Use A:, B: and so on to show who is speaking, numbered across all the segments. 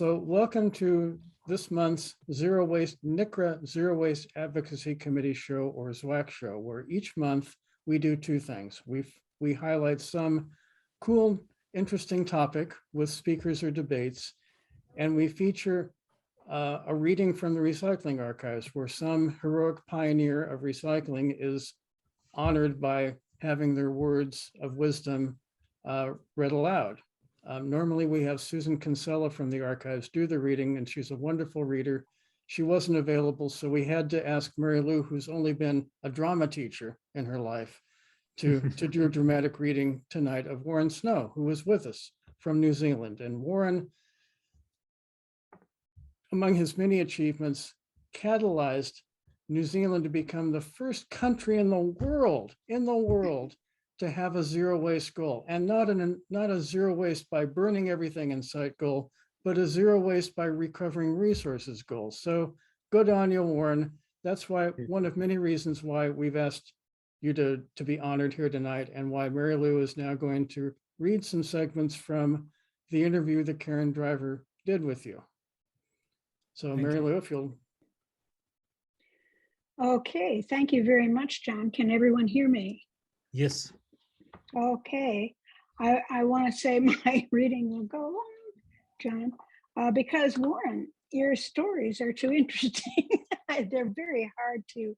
A: So welcome to this month's NCRA Zero Waste Advocacy Committee show, or ZWAC show, where each month we do two things. We highlight some cool, interesting topic with speakers or debates, and we feature a reading from the recycling archives where some heroic pioneer of recycling is honored by having their words of wisdom read aloud. Normally we have Susan Kinsella from the archives do the reading, and she's a wonderful reader. She wasn't available, so we had to ask Mary Lou, who's only been a drama teacher in her life, to do a dramatic reading tonight of Warren Snow, who was with us from New Zealand. And Warren, among his many achievements, catalyzed New Zealand to become the first country in the world to have a zero waste goal, and not a zero waste by burning everything in sight goal, but a zero waste by recovering resources goal. So good on you, Warren. That's why one of many reasons why we've asked you to be honored here tonight, and why Mary Lou is now going to read some segments from the interview that Karen Driver did with you. So Mary Lou, if you'll.
B: Okay, thank you very much, John. Can everyone hear me?
C: Yes.
B: Okay, I want to say my reading will go on, John, because Warren, your stories are too interesting. They're very hard to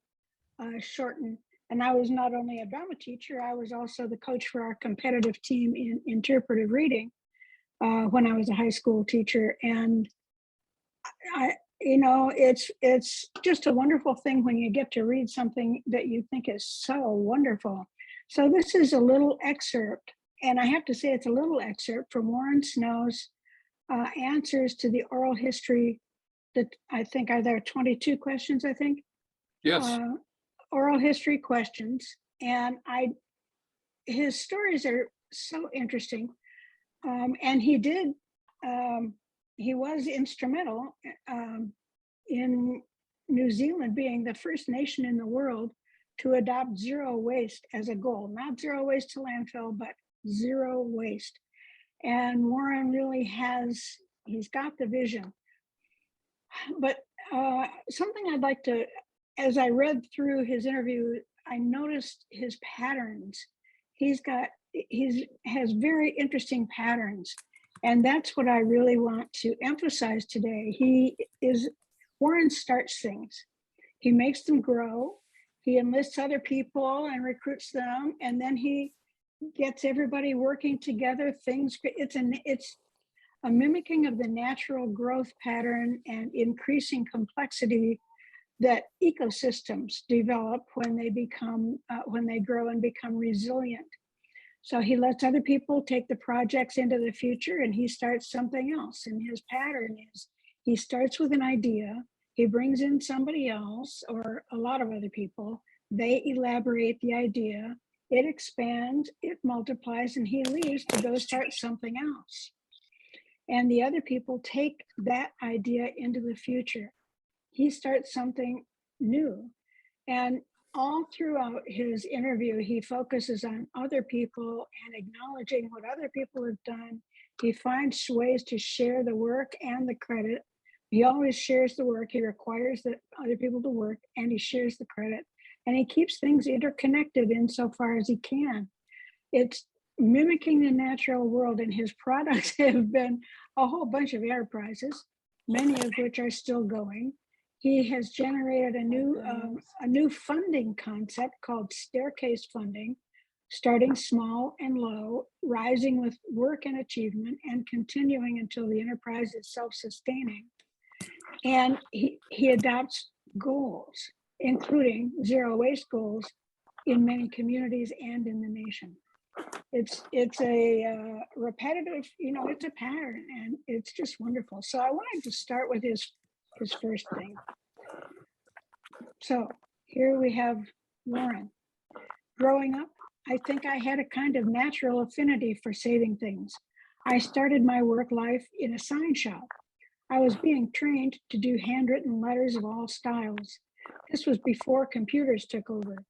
B: shorten. And I was not only a drama teacher, I was also the coach for our competitive team in interpretive reading when I was a high school teacher. And it's just a wonderful thing when you get to read something that you think is so wonderful. So this is a little excerpt, and I have to say it's a little excerpt from Warren Snow's answers to the oral history that I think are there 22 questions, I think?
D: Yes.
B: Oral history questions. And his stories are so interesting. And he was instrumental in New Zealand being the first nation in the world to adopt zero waste as a goal, not zero waste to landfill, but zero waste. And Warren really he's got the vision. But something I'd like to, as I read through his interview, I noticed his patterns. He has very interesting patterns. And that's what I really want to emphasize today. Warren starts things. He makes them grow. He enlists other people and recruits them, and then he gets everybody working together. It's a mimicking of the natural growth pattern and increasing complexity that ecosystems develop when they grow and become resilient. So he lets other people take the projects into the future, and he starts something else. And his pattern is he starts with an idea. He brings in somebody else or a lot of other people. They elaborate the idea. It expands, it multiplies, and he leaves to go start something else. And the other people take that idea into the future. He starts something new. And all throughout his interview, he focuses on other people and acknowledging what other people have done. He finds ways to share the work and the credit. He always shares the work. He requires that other people to work, and he shares the credit. And he keeps things interconnected insofar as he can. It's mimicking the natural world, and his products have been a whole bunch of enterprises, many of which are still going. He has generated a new funding concept called staircase funding, starting small and low, rising with work and achievement, and continuing until the enterprise is self-sustaining. And he adopts goals, including zero waste goals in many communities and in the nation. It's a repetitive, it's a pattern, and it's just wonderful. So I wanted to start with his first thing. So here we have Warren. Growing up, I think I had a kind of natural affinity for saving things. I started my work life in a sign shop. I was being trained to do handwritten letters of all styles. This was before computers took over.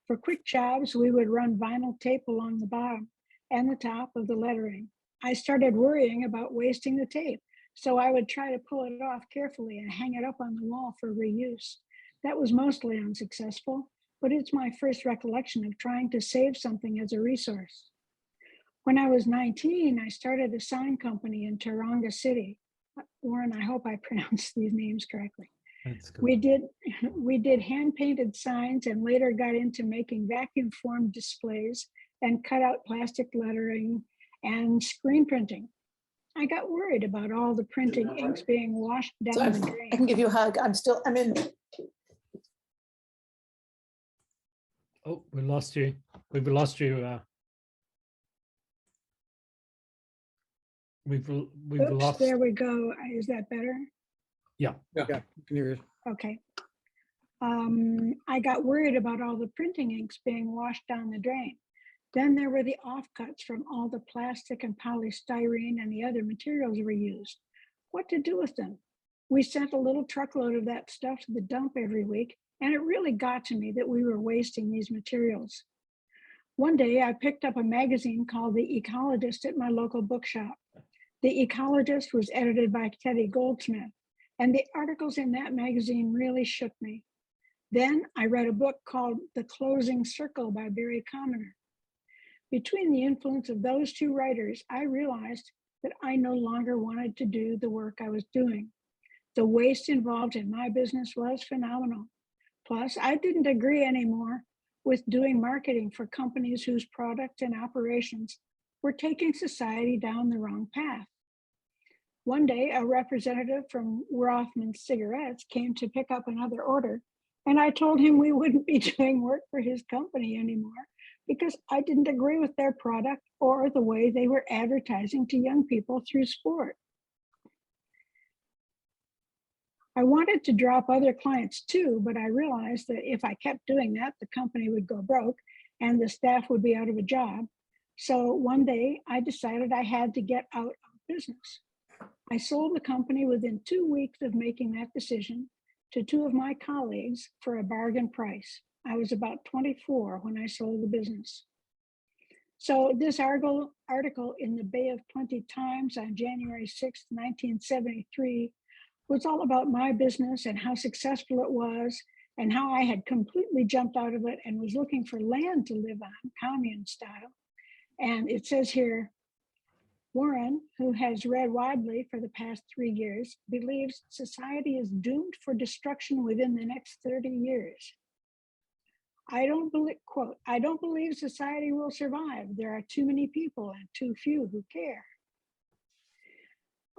B: For quick jobs, we would run vinyl tape along the bottom and the top of the lettering. I started worrying about wasting the tape So I would try to pull it off carefully and hang it up on the wall for reuse. That was mostly unsuccessful, but it's my first recollection of trying to save something as a resource. When I was 19, I started a sign company in Taronga City. Warren, I hope I pronounced these names correctly.
C: That's good.
B: We did hand-painted signs and later got into making vacuum-formed displays and cut-out plastic lettering and screen printing. I got worried about all the printing inks being washed down the
D: I
B: drain.
D: can give you a hug. I'm in.
C: Oh, we lost you. We've lost you. We've
B: Oops,
C: lost.
B: there we go. Is that better?
C: Yeah.
A: Yeah, you can hear it.
B: Okay. I got worried about all the printing inks being washed down the drain. Then there were the offcuts from all the plastic and polystyrene and the other materials we used. What to do with them? We sent a little truckload of that stuff to the dump every week, and it really got to me that we were wasting these materials. One day I picked up a magazine called The Ecologist at my local bookshop. The Ecologist was edited by Teddy Goldsmith, and the articles in that magazine really shook me. Then I read a book called The Closing Circle by Barry Commoner. Between the influence of those two writers, I realized that I no longer wanted to do the work I was doing. The waste involved in my business was phenomenal. Plus, I didn't agree anymore with doing marketing for companies whose products and operations were taking society down the wrong path. One day, a representative from Rothman Cigarettes came to pick up another order, and I told him we wouldn't be doing work for his company anymore because I didn't agree with their product or the way they were advertising to young people through sport. I wanted to drop other clients too, but I realized that if I kept doing that, the company would go broke and the staff would be out of a job. So one day I decided I had to get out of business. I sold the company within 2 weeks of making that decision to two of my colleagues for a bargain price. I was about 24 when I sold the business. So this article in the Bay of Plenty Times on January 6, 1973 was all about my business and how successful it was and how I had completely jumped out of it and was looking for land to live on, commune style. And it says here, Warren, who has read widely for the past 3 years, believes society is doomed for destruction within the next 30 years. I don't believe, quote, I don't believe society will survive. There are too many people and too few who care.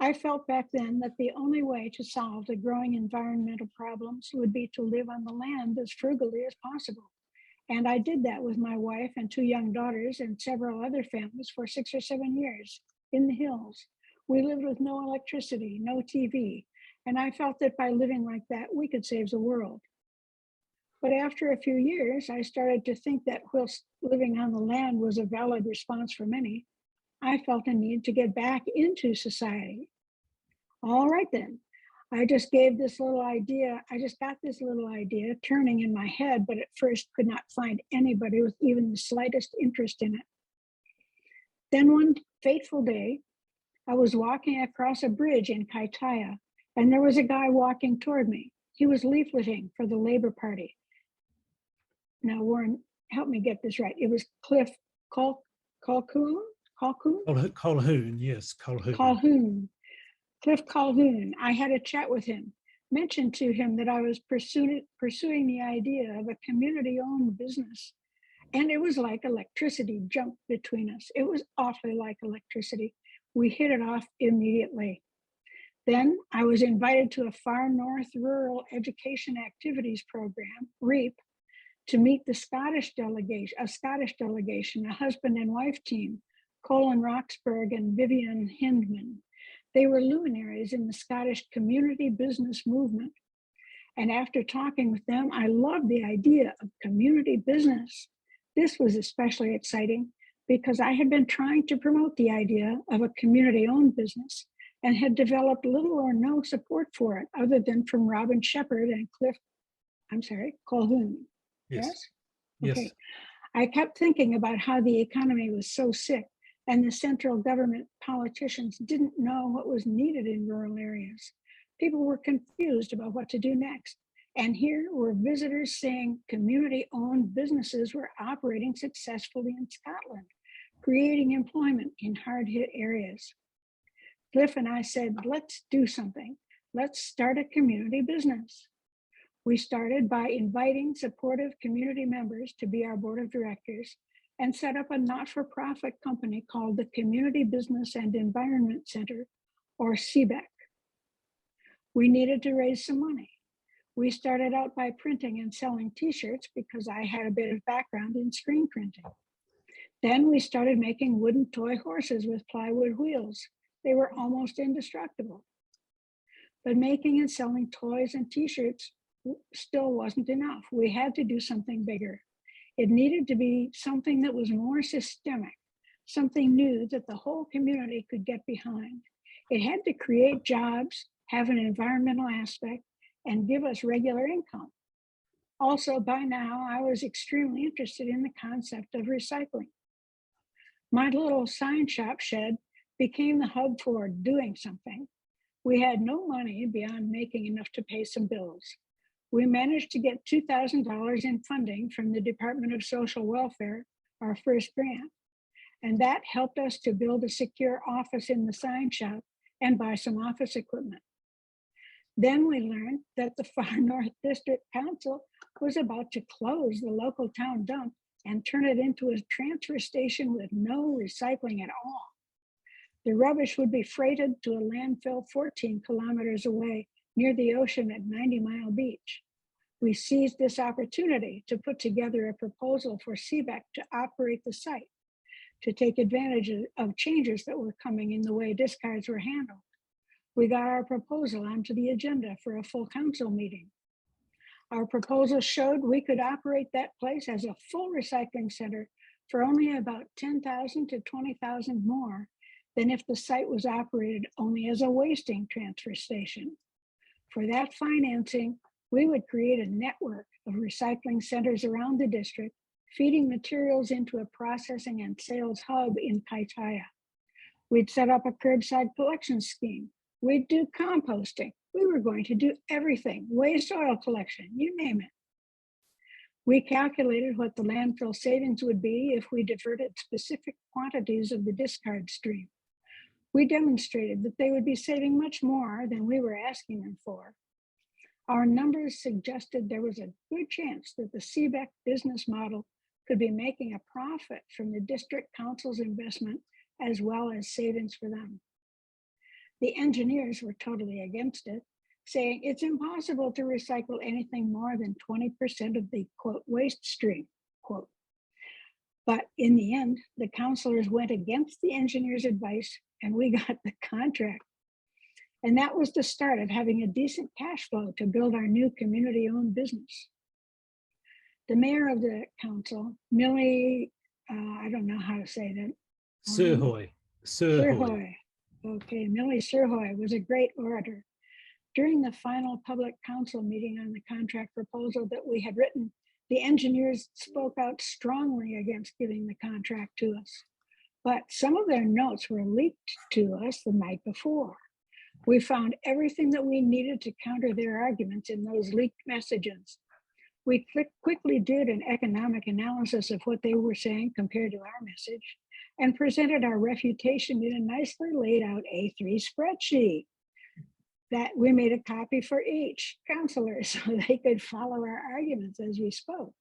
B: I felt back then that the only way to solve the growing environmental problems would be to live on the land as frugally as possible. And I did that with my wife and 2 young daughters and several other families for 6 or 7 years in the hills. We lived with no electricity, no TV. And I felt that by living like that, we could save the world. But after a few years, I started to think that whilst living on the land was a valid response for many, I felt a need to get back into society. All right then, I just got this little idea turning in my head, but at first could not find anybody with even the slightest interest in it. Then one fateful day, I was walking across a bridge in Kaitaia, and there was a guy walking toward me. He was leafleting for the Labor Party. Now, Warren, help me get this right. It was Cliff Colquhoun?
C: Colquhoun, yes, Colquhoun.
B: Colquhoun. Cliff Colquhoun. I had a chat with him, mentioned to him that I was pursuing the idea of a community-owned business. And it was like electricity jumped between us. It was awfully like electricity. We hit it off immediately. Then I was invited to a far north rural education activities program, REAP, to meet a Scottish delegation, a husband and wife team, Colin Roxburgh and Vivian Hindman. They were luminaries in the Scottish community business movement. And after talking with them, I loved the idea of community business. This was especially exciting because I had been trying to promote the idea of a community-owned business and had developed little or no support for it other than from Robin Shepherd and Colquhoun.
C: Yes.
B: Yes? Okay. I kept thinking about how the economy was so sick and the central government politicians didn't know what was needed in rural areas. People were confused about what to do next. And here were visitors saying community-owned businesses were operating successfully in Scotland, creating employment in hard-hit areas. Cliff and I said, let's do something. Let's start a community business. We started by inviting supportive community members to be our board of directors and set up a not-for-profit company called the Community Business and Environment Center, or CBEC. We needed to raise some money. We started out by printing and selling t-shirts because I had a bit of background in screen printing. Then we started making wooden toy horses with plywood wheels. They were almost indestructible. But making and selling toys and t-shirts still wasn't enough. We had to do something bigger. It needed to be something that was more systemic, something new that the whole community could get behind. It had to create jobs, have an environmental aspect, and give us regular income. Also, by now, I was extremely interested in the concept of recycling. My little sign shop shed became the hub for doing something. We had no money beyond making enough to pay some bills. We managed to get $2,000 in funding from the Department of Social Welfare, our first grant. And that helped us to build a secure office in the sign shop and buy some office equipment. Then we learned that the Far North District Council was about to close the local town dump and turn it into a transfer station with no recycling at all. The rubbish would be freighted to a landfill 14 kilometers away near the ocean at 90 Mile Beach. We seized this opportunity to put together a proposal for CBEC to operate the site, to take advantage of changes that were coming in the way discards were handled. We got our proposal onto the agenda for a full council meeting. Our proposal showed we could operate that place as a full recycling center for only about $10,000 to $20,000 more than if the site was operated only as a wasting transfer station. For that financing, we would create a network of recycling centers around the district, feeding materials into a processing and sales hub in Kaitaia. We'd set up a curbside collection scheme. We'd do composting. We were going to do everything, waste oil collection, you name it. We calculated what the landfill savings would be if we diverted specific quantities of the discard stream. We demonstrated that they would be saving much more than we were asking them for. Our numbers suggested there was a good chance that the CBEC business model could be making a profit from the district council's investment as well as savings for them. The engineers were totally against it, saying it's impossible to recycle anything more than 20% of the, quote, waste stream, quote. But in the end, the councilors went against the engineers' advice and we got the contract. And that was the start of having a decent cash flow to build our new community-owned business. The mayor of the council, Millie, I don't know how to say that.
C: Surhoy.
B: Surhoy. Okay, Millie Surhoy was a great orator. During the final public council meeting on the contract proposal that we had written, the engineers spoke out strongly against giving the contract to us. But some of their notes were leaked to us the night before. We found everything that we needed to counter their arguments in those leaked messages. We quickly did an economic analysis of what they were saying compared to our message and presented our refutation in a nicely laid out A3 spreadsheet that we made a copy for each counselor so they could follow our arguments as we spoke.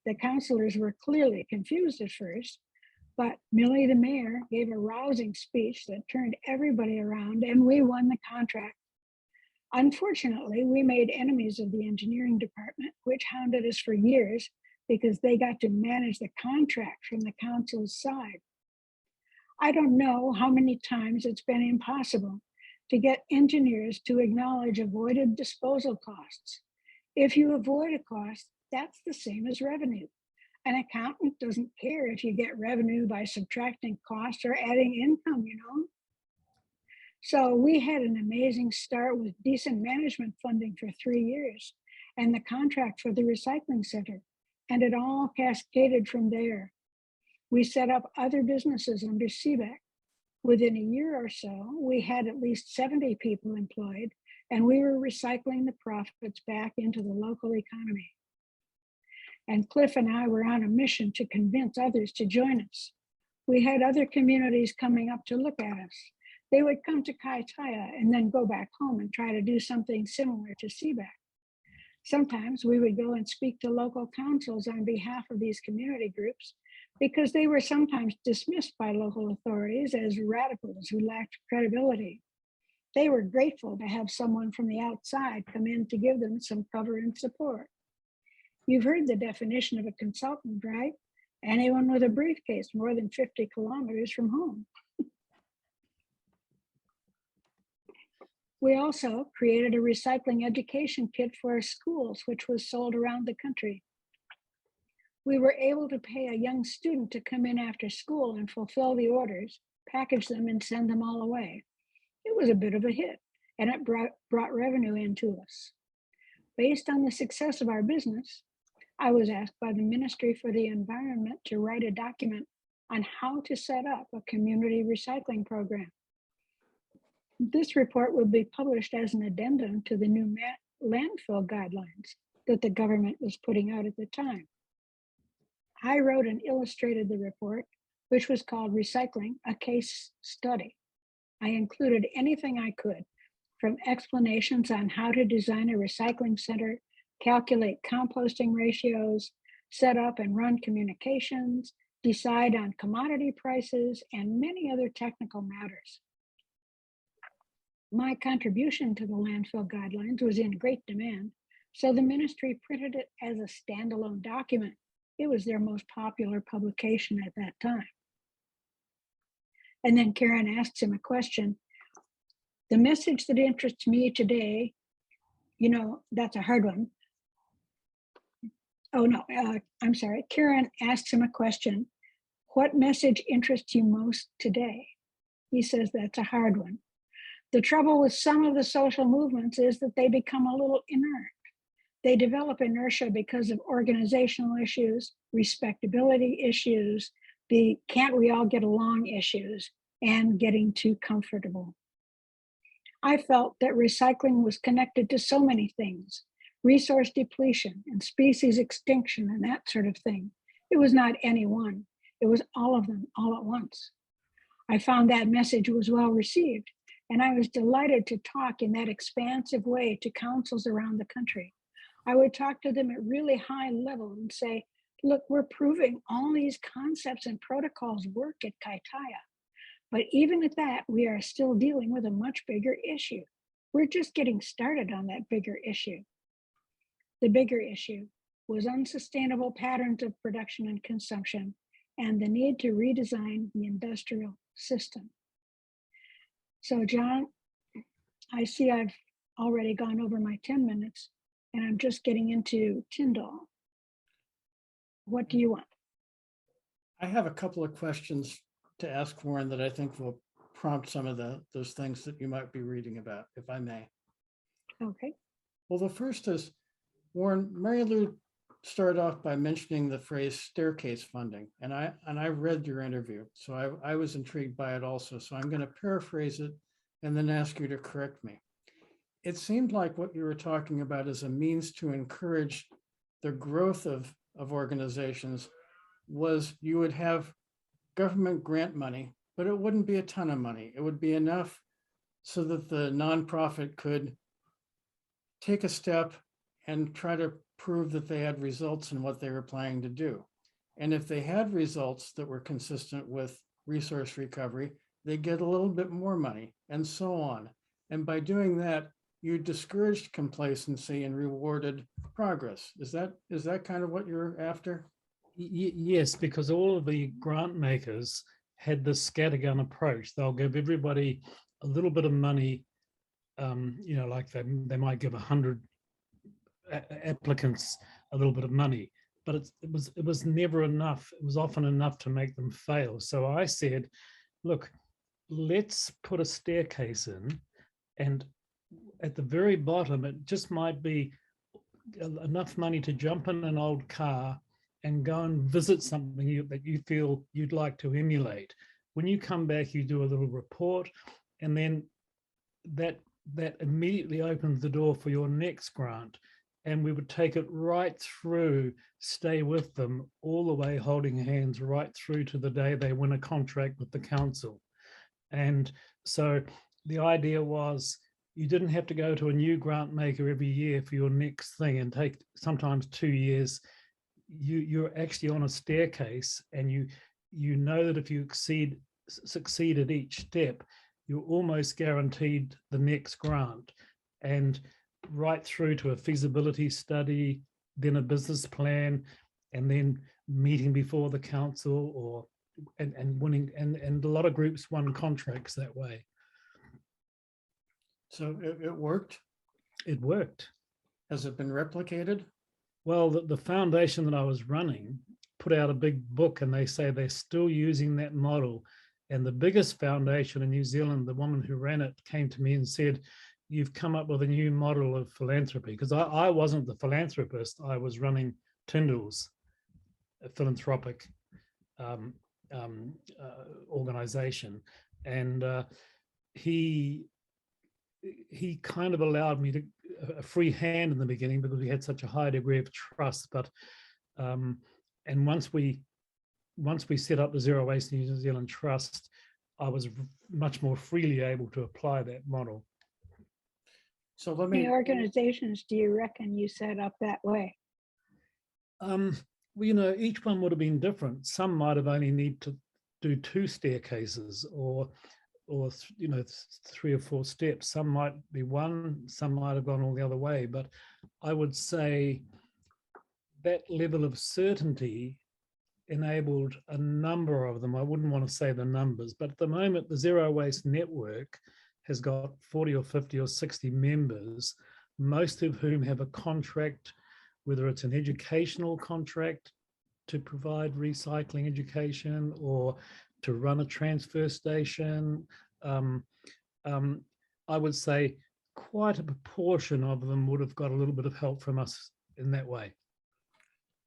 B: The counselors were clearly confused at first, but Millie, the mayor, gave a rousing speech that turned everybody around and we won the contract. Unfortunately, we made enemies of the engineering department, which hounded us for years because they got to manage the contract from the council's side. I don't know how many times it's been impossible to get engineers to acknowledge avoided disposal costs. If you avoid a cost, that's the same as revenue. An accountant doesn't care if you get revenue by subtracting costs or adding income, you know? So we had an amazing start with decent management funding for 3 years and the contract for the recycling center, and it all cascaded from there. We set up other businesses under CBAC. Within a year or so, we had at least 70 people employed, and we were recycling the profits back into the local economy. And Cliff and I were on a mission to convince others to join us. We had other communities coming up to look at us. They would come to Kaitaia and then go back home and try to do something similar to CBAC. Sometimes we would go and speak to local councils on behalf of these community groups because they were sometimes dismissed by local authorities as radicals who lacked credibility. They were grateful to have someone from the outside come in to give them some cover and support. You've heard the definition of a consultant, right? Anyone with a briefcase more than 50 kilometers from home. We also created a recycling education kit for our schools, which was sold around the country. We were able to pay a young student to come in after school and fulfill the orders, package them, and send them all away. It was a bit of a hit, and it brought revenue into us. Based on the success of our business, I was asked by the Ministry for the Environment to write a document on how to set up a community recycling program. This report will be published as an addendum to the new landfill guidelines that the government was putting out at the time. I wrote and illustrated the report, which was called Recycling, a Case Study. I included anything I could, from explanations on how to design a recycling center, calculate composting ratios, set up and run communications, decide on commodity prices, and many other technical matters. My contribution to the landfill guidelines was in great demand, so the ministry printed it as a standalone document. It was their most popular publication at that time. And then Karen asked him a question. The message that interests me today, that's a hard one. Oh no, I'm sorry. Karen asked him a question. What message interests you most today? He says that's a hard one. The trouble with some of the social movements is that they become a little inert. They develop inertia because of organizational issues, respectability issues, the can't we all get along issues, and getting too comfortable. I felt that recycling was connected to so many things, resource depletion and species extinction and that sort of thing. It was not any one, it was all of them all at once. I found that message was well received, and I was delighted to talk in that expansive way to councils around the country. I would talk to them at really high level and say, look, we're proving all these concepts and protocols work at Kaitaia. But even at that, we are still dealing with a much bigger issue. We're just getting started on that bigger issue. The bigger issue was unsustainable patterns of production and consumption and the need to redesign the industrial system. So John, I see I've already gone over my 10 minutes and I'm just getting into Tyndall. What do you want?
A: I have a couple of questions to ask Warren that I think will prompt some of those things that you might be reading about, if I may.
B: Okay.
A: Well, the first is, Warren, Mary Lou started off by mentioning the phrase staircase funding, and I read your interview, so I was intrigued by it also. So I'm going to paraphrase it and then ask you to correct me. It seemed like what you were talking about is a means to encourage the growth of organizations was you would have government grant money, but it wouldn't be a ton of money. It would be enough so that the nonprofit could take a step and try to prove that they had results in what they were planning to do. And if they had results that were consistent with resource recovery, they get a little bit more money and so on. And by doing that, you discouraged complacency and rewarded progress. Is that kind of what you're after?
C: Yes, because all of the grant makers had this scattergun approach. They'll give everybody a little bit of money, like they might give 100 applicants a little bit of money, but it was never enough. It was often enough to make them fail. So I said, look, let's put a staircase in, and at the very bottom, it just might be enough money to jump in an old car and go and visit something that you feel you'd like to emulate. When you come back, you do a little report, and then that immediately opens the door for your next grant. And we would take it right through, stay with them all the way, holding hands right through to the day they win a contract with the council. And so the idea was you didn't have to go to a new grant maker every year for your next thing and take sometimes 2 years. You're actually on a staircase, and you know that if you succeed at each step, you're almost guaranteed the next grant, and right through to a feasibility study, then a business plan, and then meeting before the council, or and winning, and a lot of groups won contracts that way.
A: So it worked.
C: It worked.
A: Has it been replicated?
C: Well, the foundation that I was running put out a big book, and they say they're still using that model. And the biggest foundation in New Zealand, the woman who ran it, came to me and said, "You've come up with a new model of philanthropy." Because I wasn't the philanthropist. I was running Tyndall's, a philanthropic organization. And he kind of allowed me a free hand in the beginning, because we had such a high degree of trust. But and once we set up the Zero Waste New Zealand Trust, I was much more freely able to apply that model.
A: So let
B: How
A: me.
B: many organizations do you reckon you set up that way?
C: Well, each one would have been different. Some might have only need to do 2 staircases, or 3 or 4 steps. Some might be 1, some might have gone all the other way. But I would say that level of certainty enabled a number of them. I wouldn't want to say the numbers, but at the moment, the Zero Waste Network has got 40 or 50 or 60 members, most of whom have a contract, whether it's an educational contract to provide recycling education or to run a transfer station. I would say quite a proportion of them would have got a little bit of help from us in that way.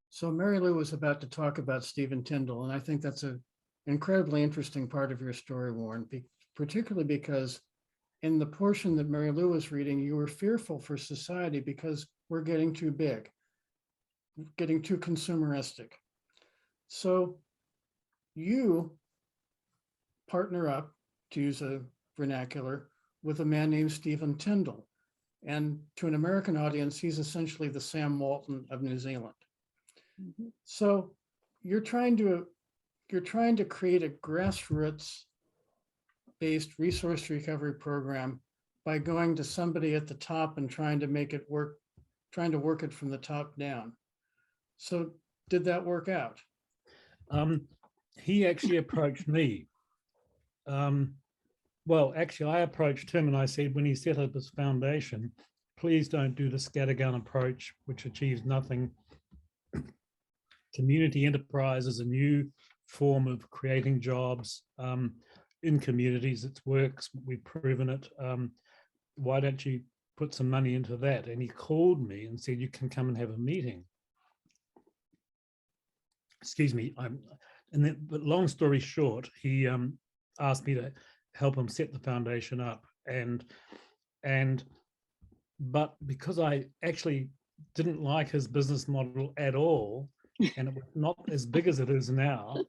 A: So Mary Lou was about to talk about Stephen Tyndall, and I think that's an incredibly interesting part of your story, Warren, particularly because in the portion that Mary Lou was reading, you were fearful for society because we're getting too big, getting too consumeristic. So you partner up, to use a vernacular, with a man named Stephen Tyndall. And to an American audience, he's essentially the Sam Walton of New Zealand.
B: Mhm.
A: So you're trying to create a grassroots based resource recovery program by going to somebody at the top and trying to make it work, trying to work it from the top down. So did that work out?
C: He actually approached me. Well, actually, I approached him and I said, when he set up his foundation, please don't do the scattergun approach, which achieves nothing. Community enterprise is a new form of creating jobs in communities. It works. We've proven it. Why don't you put some money into that? And he called me and said, you can come and have a meeting. Excuse me. But long story short, he asked me to help him set the foundation up. But because I actually didn't like his business model at all, and it was not as big as it is now,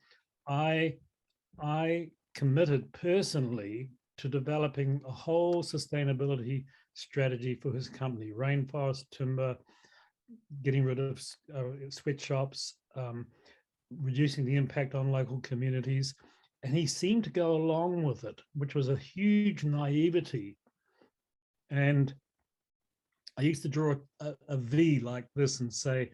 C: I committed personally to developing a whole sustainability strategy for his company: rainforest timber, getting rid of sweatshops, reducing the impact on local communities. And he seemed to go along with it, which was a huge naivety. And I used to draw a V like this and say,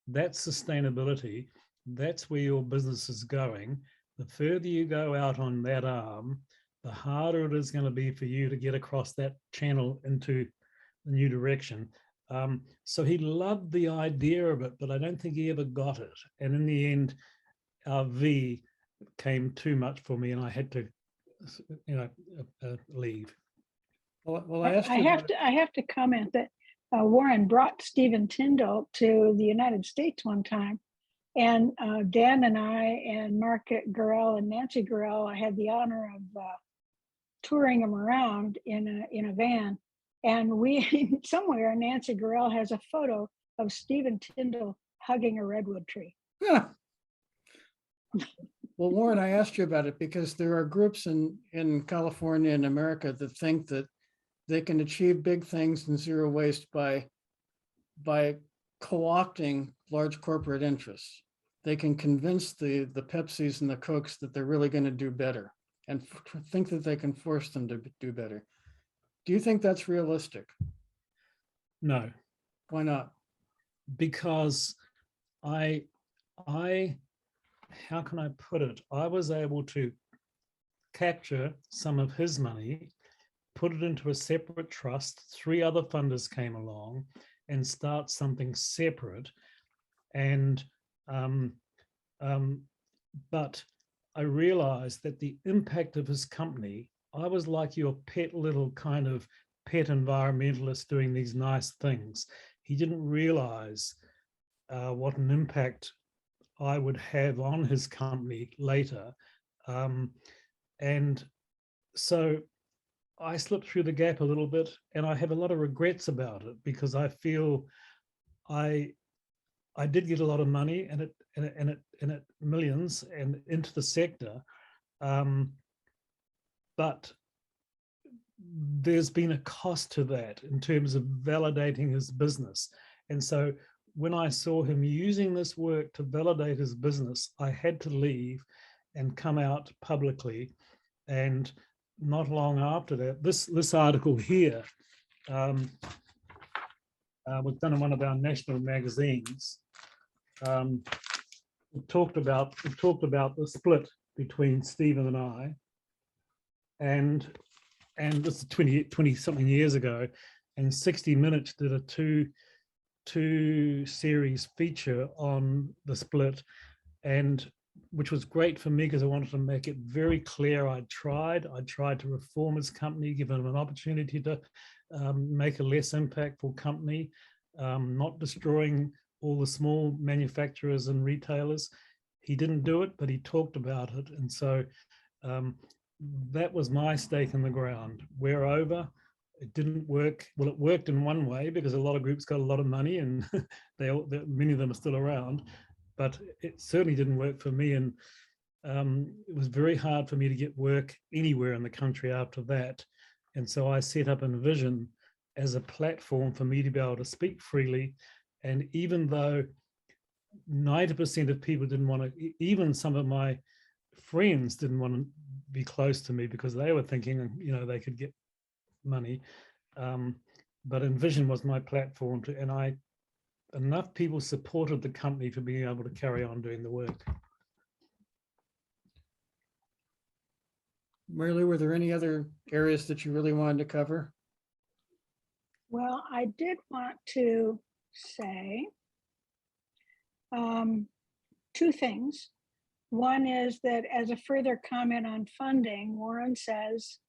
C: that's sustainability. That's where your business is going. The further you go out on that arm, the harder it is going to be for you to get across that channel into the new direction. So he loved the idea of it, but I don't think he ever got it. And in the end, our V came too much for me, and I had to, leave.
A: Well, I asked
B: I
A: you
B: have to comment that Warren brought Stephen Tyndall to the United States one time And Dan and I and Mark Gurrell and Nancy Gurrell, I had the honor of touring them around in a van. And we, somewhere, Nancy Gurrell has a photo of Stephen Tyndall hugging a redwood tree.
A: Yeah. Well, Warren, I asked you about it because there are groups in California and America that think that they can achieve big things in zero waste by co-opting large corporate interests. They can convince the Pepsis and the Cokes that they're really going to do better and think that they can force them to do better. Do you think that's realistic?
C: No,
A: Why not?
C: because I, how can I put it? I was able to capture some of his money, put it into a separate trust. 3 other funders came along and start something separate. And but I realized that the impact of his company, I was like your pet little kind of pet environmentalist doing these nice things. He didn't realize what an impact I would have on his company later. And so I slipped through the gap a little bit, and I have a lot of regrets about it because I feel I did get a lot of money and it millions and into the sector, but there's been a cost to that in terms of validating his business. And so when I saw him using this work to validate his business, I had to leave and come out publicly. And not long after that, this article here was done in one of our national magazines. It talked about the split between Stephen and I, and this is 20 something years ago, and 60 Minutes did a two series feature on the split, and which was great for me because I wanted to make it very clear I tried to reform his company, give him an opportunity to make a less impactful company, not destroying all the small manufacturers and retailers. He didn't do it, but he talked about it. And so that was my stake in the ground. We're over. It didn't work. Well, it worked in one way because a lot of groups got a lot of money and many of them are still around, but it certainly didn't work for me. And it was very hard for me to get work anywhere in the country after that. And so I set up Envision as a platform for me to be able to speak freely. And even though 90% of people didn't want to, even some of my friends didn't want to be close to me because they were thinking, you know, they could get money. But Envision was my platform to, and enough people supported the company for being able to carry on doing the work.
A: Mary Lou, were there any other areas that you really wanted to cover?
B: Well, I did want to say 2 things. One is that as a further comment on funding, Warren says,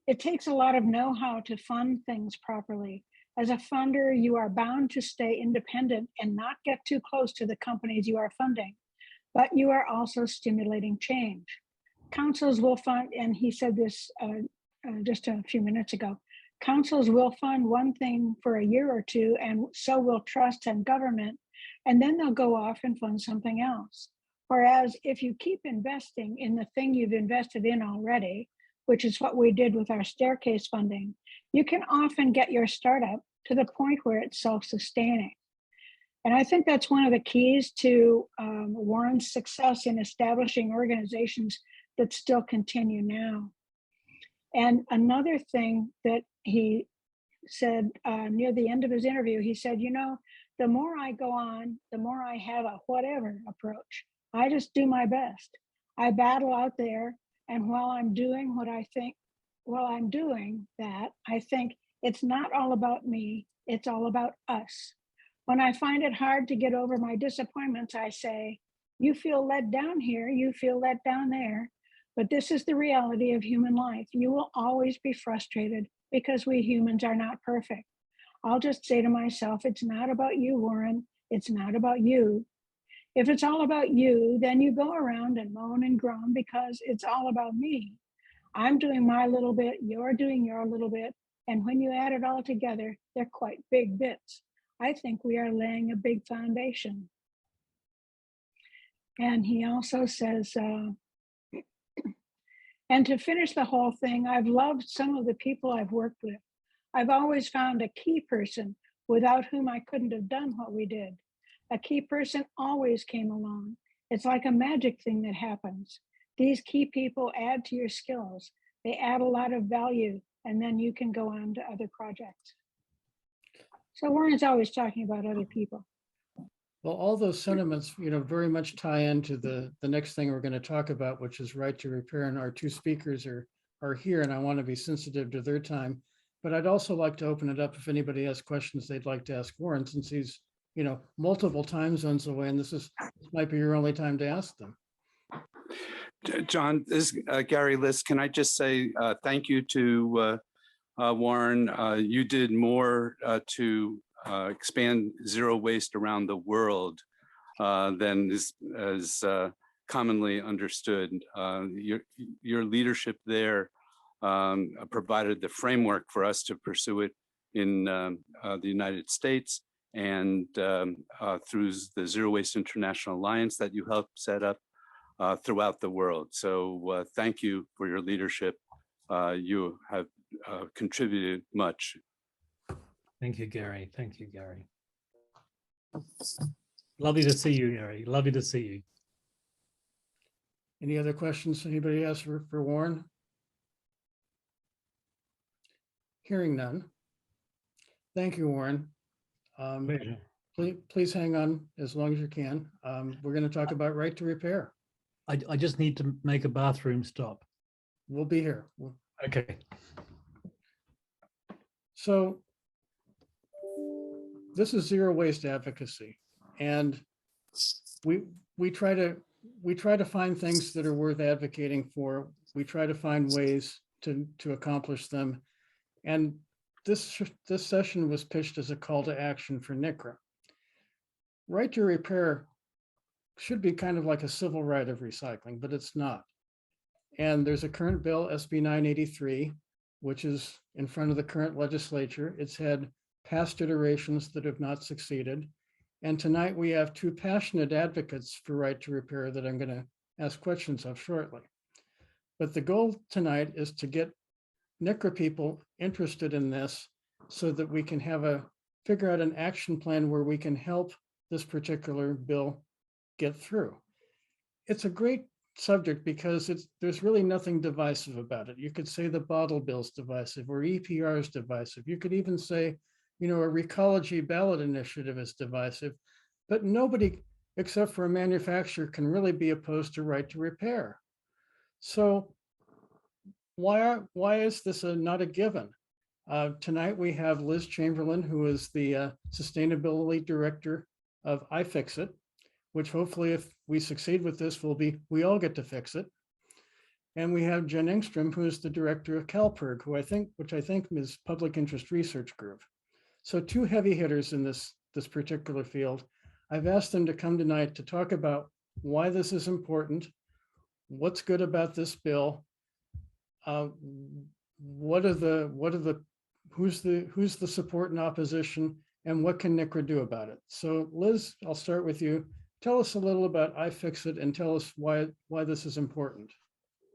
B: it takes a lot of know-how to fund things properly. As a funder, you are bound to stay independent and not get too close to the companies you are funding, but you are also stimulating change. Councils will fund, and he said this just a few minutes ago, councils will fund one thing for a year or 2, and so will trust and government, and then they'll go off and fund something else. Whereas if you keep investing in the thing you've invested in already, which is what we did with our staircase funding, you can often get your startup to the point where it's self-sustaining. And I think that's one of the keys to Warren's success in establishing organizations that still continue now. And another thing that he said near the end of his interview, he said, you know, the more I go on, the more I have a whatever approach. I just do my best. I battle out there. And while I'm doing that, I think it's not all about me, it's all about us. When I find it hard to get over my disappointments, I say, you feel let down here, you feel let down there, but this is the reality of human life. You will always be frustrated because we humans are not perfect. I'll just say to myself, it's not about you, Warren, it's not about you. If it's all about you, then you go around and moan and groan because it's all about me. I'm doing my little bit, you're doing your little bit. And when you add it all together, they're quite big bits. I think we are laying a big foundation. And he also says, and to finish the whole thing, I've loved some of the people I've worked with. I've always found a key person without whom I couldn't have done what we did. A key person always came along. It's like a magic thing that happens. These key people add to your skills. They add a lot of value, and then you can go on to other projects. So Warren's always talking about other people.
A: Well, all those sentiments, very much tie into the next thing we're going to talk about, which is right to repair. And our two speakers are here, and I want to be sensitive to their time. But I'd also like to open it up if anybody has questions they'd like to ask Warren, since he's, multiple time zones away, and this might be your only time to ask them.
D: John, this is Gary List. Can I just say thank you to Warren? You did more to expand zero waste around the world than is commonly understood. Your leadership there provided the framework for us to pursue it in the United States and through the Zero Waste International Alliance that you helped set up throughout the world. So thank you for your leadership. You have contributed much.
C: Thank you, Gary. Thank you, Gary. Lovely to see you, Gary. Lovely to see you.
A: Any other questions anybody has for Warren? Hearing none. Thank you, Warren.
C: Pleasure.
A: Please hang on as long as you can. We're going to talk about right to repair.
C: I just need to make a bathroom stop.
A: We'll be here.
C: Okay.
A: So this is zero waste advocacy, and we try to find things that are worth advocating for. We try to find ways to accomplish them, and this session was pitched as a call to action for NCRA. Right to repair should be kind of like a civil right of recycling, but it's not. And there's a current bill, SB 983, which is in front of the current legislature. It's had past iterations that have not succeeded. And tonight we have two passionate advocates for right to repair that I'm going to ask questions of shortly. But the goal tonight is to get NCRA people interested in this so that we can figure out an action plan where we can help this particular bill get through. It's a great subject because there's really nothing divisive about it. You could say the bottle bill's divisive or EPR is divisive. You could even say, a Recology ballot initiative is divisive, but nobody except for a manufacturer can really be opposed to right to repair. So why is this not a given? Tonight we have Liz Chamberlain, who is the sustainability director of iFixit, which hopefully if we succeed with this we all get to fix it. And we have Jenn Engstrom, who is the director of CalPirg, which I think is Public Interest Research Group. So two heavy hitters in this particular field. I've asked them to come tonight to talk about why this is important, what's good about this bill, who's the support and opposition, and what can NCRA do about it? So Liz, I'll start with you. Tell us a little about iFixit and tell us why this is important.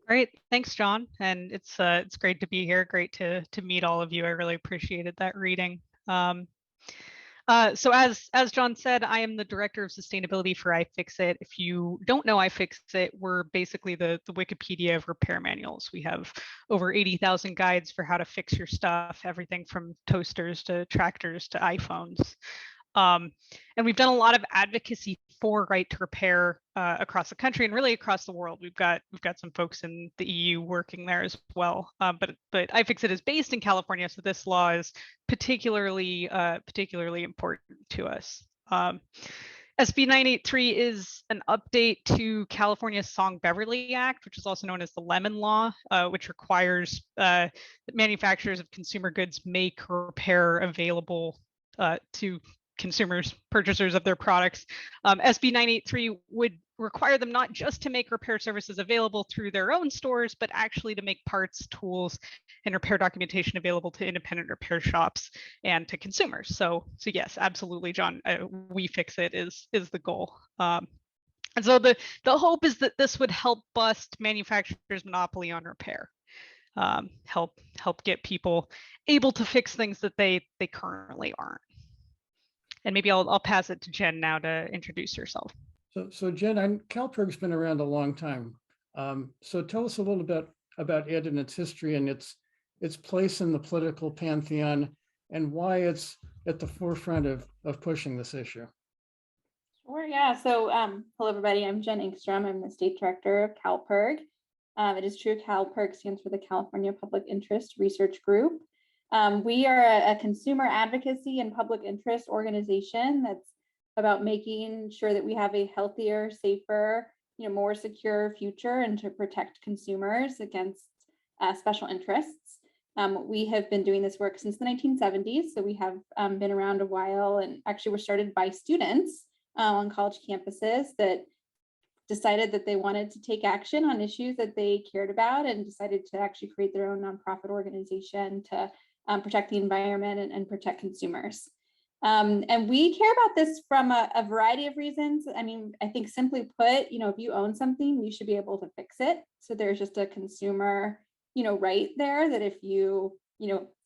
E: Great, thanks, John. And it's great to be here. Great to meet all of you. I really appreciated that reading. So as John said, I am the director of sustainability for iFixit. If you don't know iFixit, we're basically the Wikipedia of repair manuals. We have over 80,000 guides for how to fix your stuff, everything from toasters to tractors to iPhones. And we've done a lot of advocacy for right to repair across the country and really across the world. We've got some folks in the EU working there as well. But iFixit is based in California, so this law is particularly important to us. SB 983 is an update to California's Song-Beverly Act, which is also known as the Lemon Law, which requires that manufacturers of consumer goods make or repair available to consumers, purchasers of their products. SB 983 would require them not just to make repair services available through their own stores, but actually to make parts, tools, and repair documentation available to independent repair shops and to consumers. So yes, absolutely, John. We Fix It is the goal. And so the hope is that this would help bust manufacturers' monopoly on repair. Help get people able to fix things that they currently aren't. And maybe I'll pass it to Jenn now to introduce herself.
A: So Jenn, CalPirg's been around a long time. So tell us a little bit about it and its history and its place in the political pantheon and why it's at the forefront of pushing this issue.
F: Sure, yeah. So hello, everybody. I'm Jenn Engstrom. I'm the state director of CalPirg. It is true, CalPirg stands for the California Public Interest Research Group. We are a consumer advocacy and public interest organization that's about making sure that we have a healthier, safer, more secure future and to protect consumers against special interests. We have been doing this work since the 1970s, so we have been around a while, and actually were started by students on college campuses that decided that they wanted to take action on issues that they cared about and decided to actually create their own nonprofit organization to protect the environment and protect consumers. And we care about this from a variety of reasons. I mean, I think simply put, if you own something, you should be able to fix it. So there's just a consumer, right there that if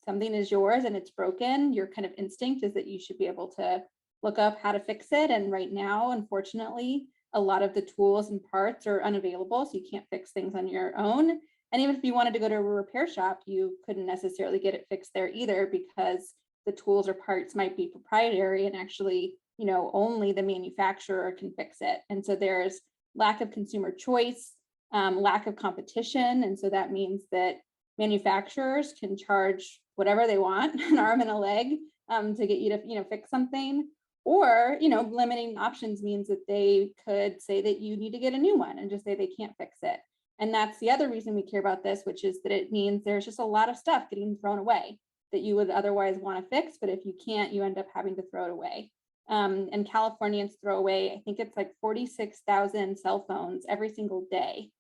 F: something is yours and it's broken, your kind of instinct is that you should be able to look up how to fix it. And right now, unfortunately, a lot of the tools and parts are unavailable, so you can't fix things on your own. And even if you wanted to go to a repair shop, you couldn't necessarily get it fixed there either, because the tools or parts might be proprietary and actually, only the manufacturer can fix it. And so there's lack of consumer choice, lack of competition. And so that means that manufacturers can charge whatever they want, an arm and a leg, to get you to, fix something. Or, limiting options means that they could say that you need to get a new one and just say they can't fix it. And that's the other reason we care about this, which is that it means there's just a lot of stuff getting thrown away that you would otherwise want to fix, but if you can't, you end up having to throw it away. And Californians throw away, I think it's like 46,000 cell phones every single day.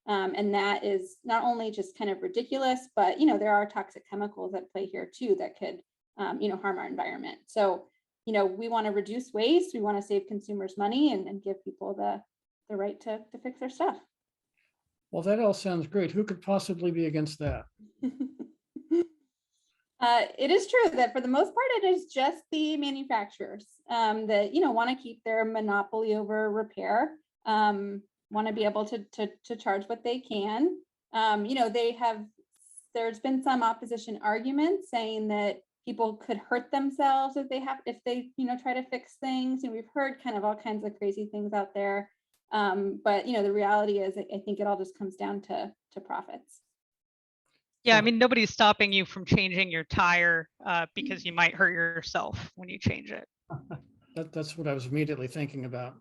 F: And that is not only just kind of ridiculous, but there are toxic chemicals at play here too that could harm our environment. So we want to reduce waste, we want to save consumers money and give people the right to fix their stuff.
A: Well, that all sounds great. Who could possibly be against that?
F: It is true that for the most part, it is just the manufacturers that want to keep their monopoly over repair, want to be able to charge what they can. There's been some opposition arguments saying that people could hurt themselves if they try to fix things. We've heard kind of all kinds of crazy things out there. But the reality is, I think it all just comes down to profits.
E: Yeah, I mean, nobody's stopping you from changing your tire because you might hurt yourself when you change it.
A: That's what I was immediately thinking about.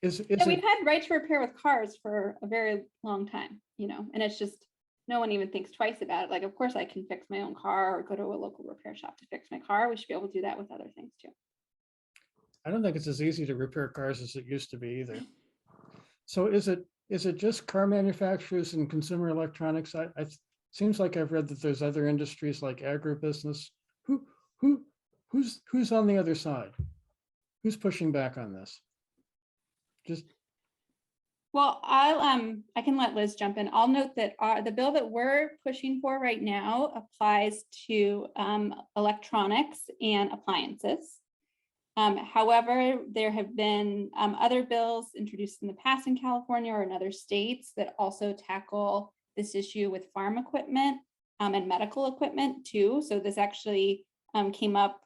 F: We've had right to repair with cars for a very long time, and it's just no one even thinks twice about it. Like, of course I can fix my own car or go to a local repair shop to fix my car. We should be able to do that with other things too. I
A: don't think it's as easy to repair cars as it used to be either. So is it just car manufacturers and consumer electronics? Seems like I've read that there's other industries like agribusiness. Who's on the other side? Who's pushing back on this?
F: Well, I can let Liz jump in. I'll note that the bill that we're pushing for right now applies to electronics and appliances. However, there have been other bills introduced in the past in California or in other states that also tackle this issue with farm equipment and medical equipment too. So this actually came up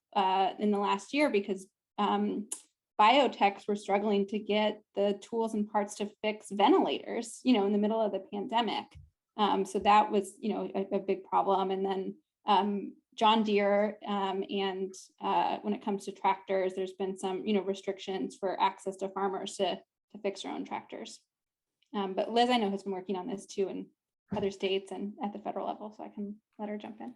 F: in the last year because biotechs were struggling to get the tools and parts to fix ventilators, in the middle of the pandemic. So that was, a big problem. And then John Deere and when it comes to tractors, there's been some, restrictions for access to farmers to fix their own tractors. But Liz, I know, has been working on this too in other states and at the federal level, so I can let her jump in.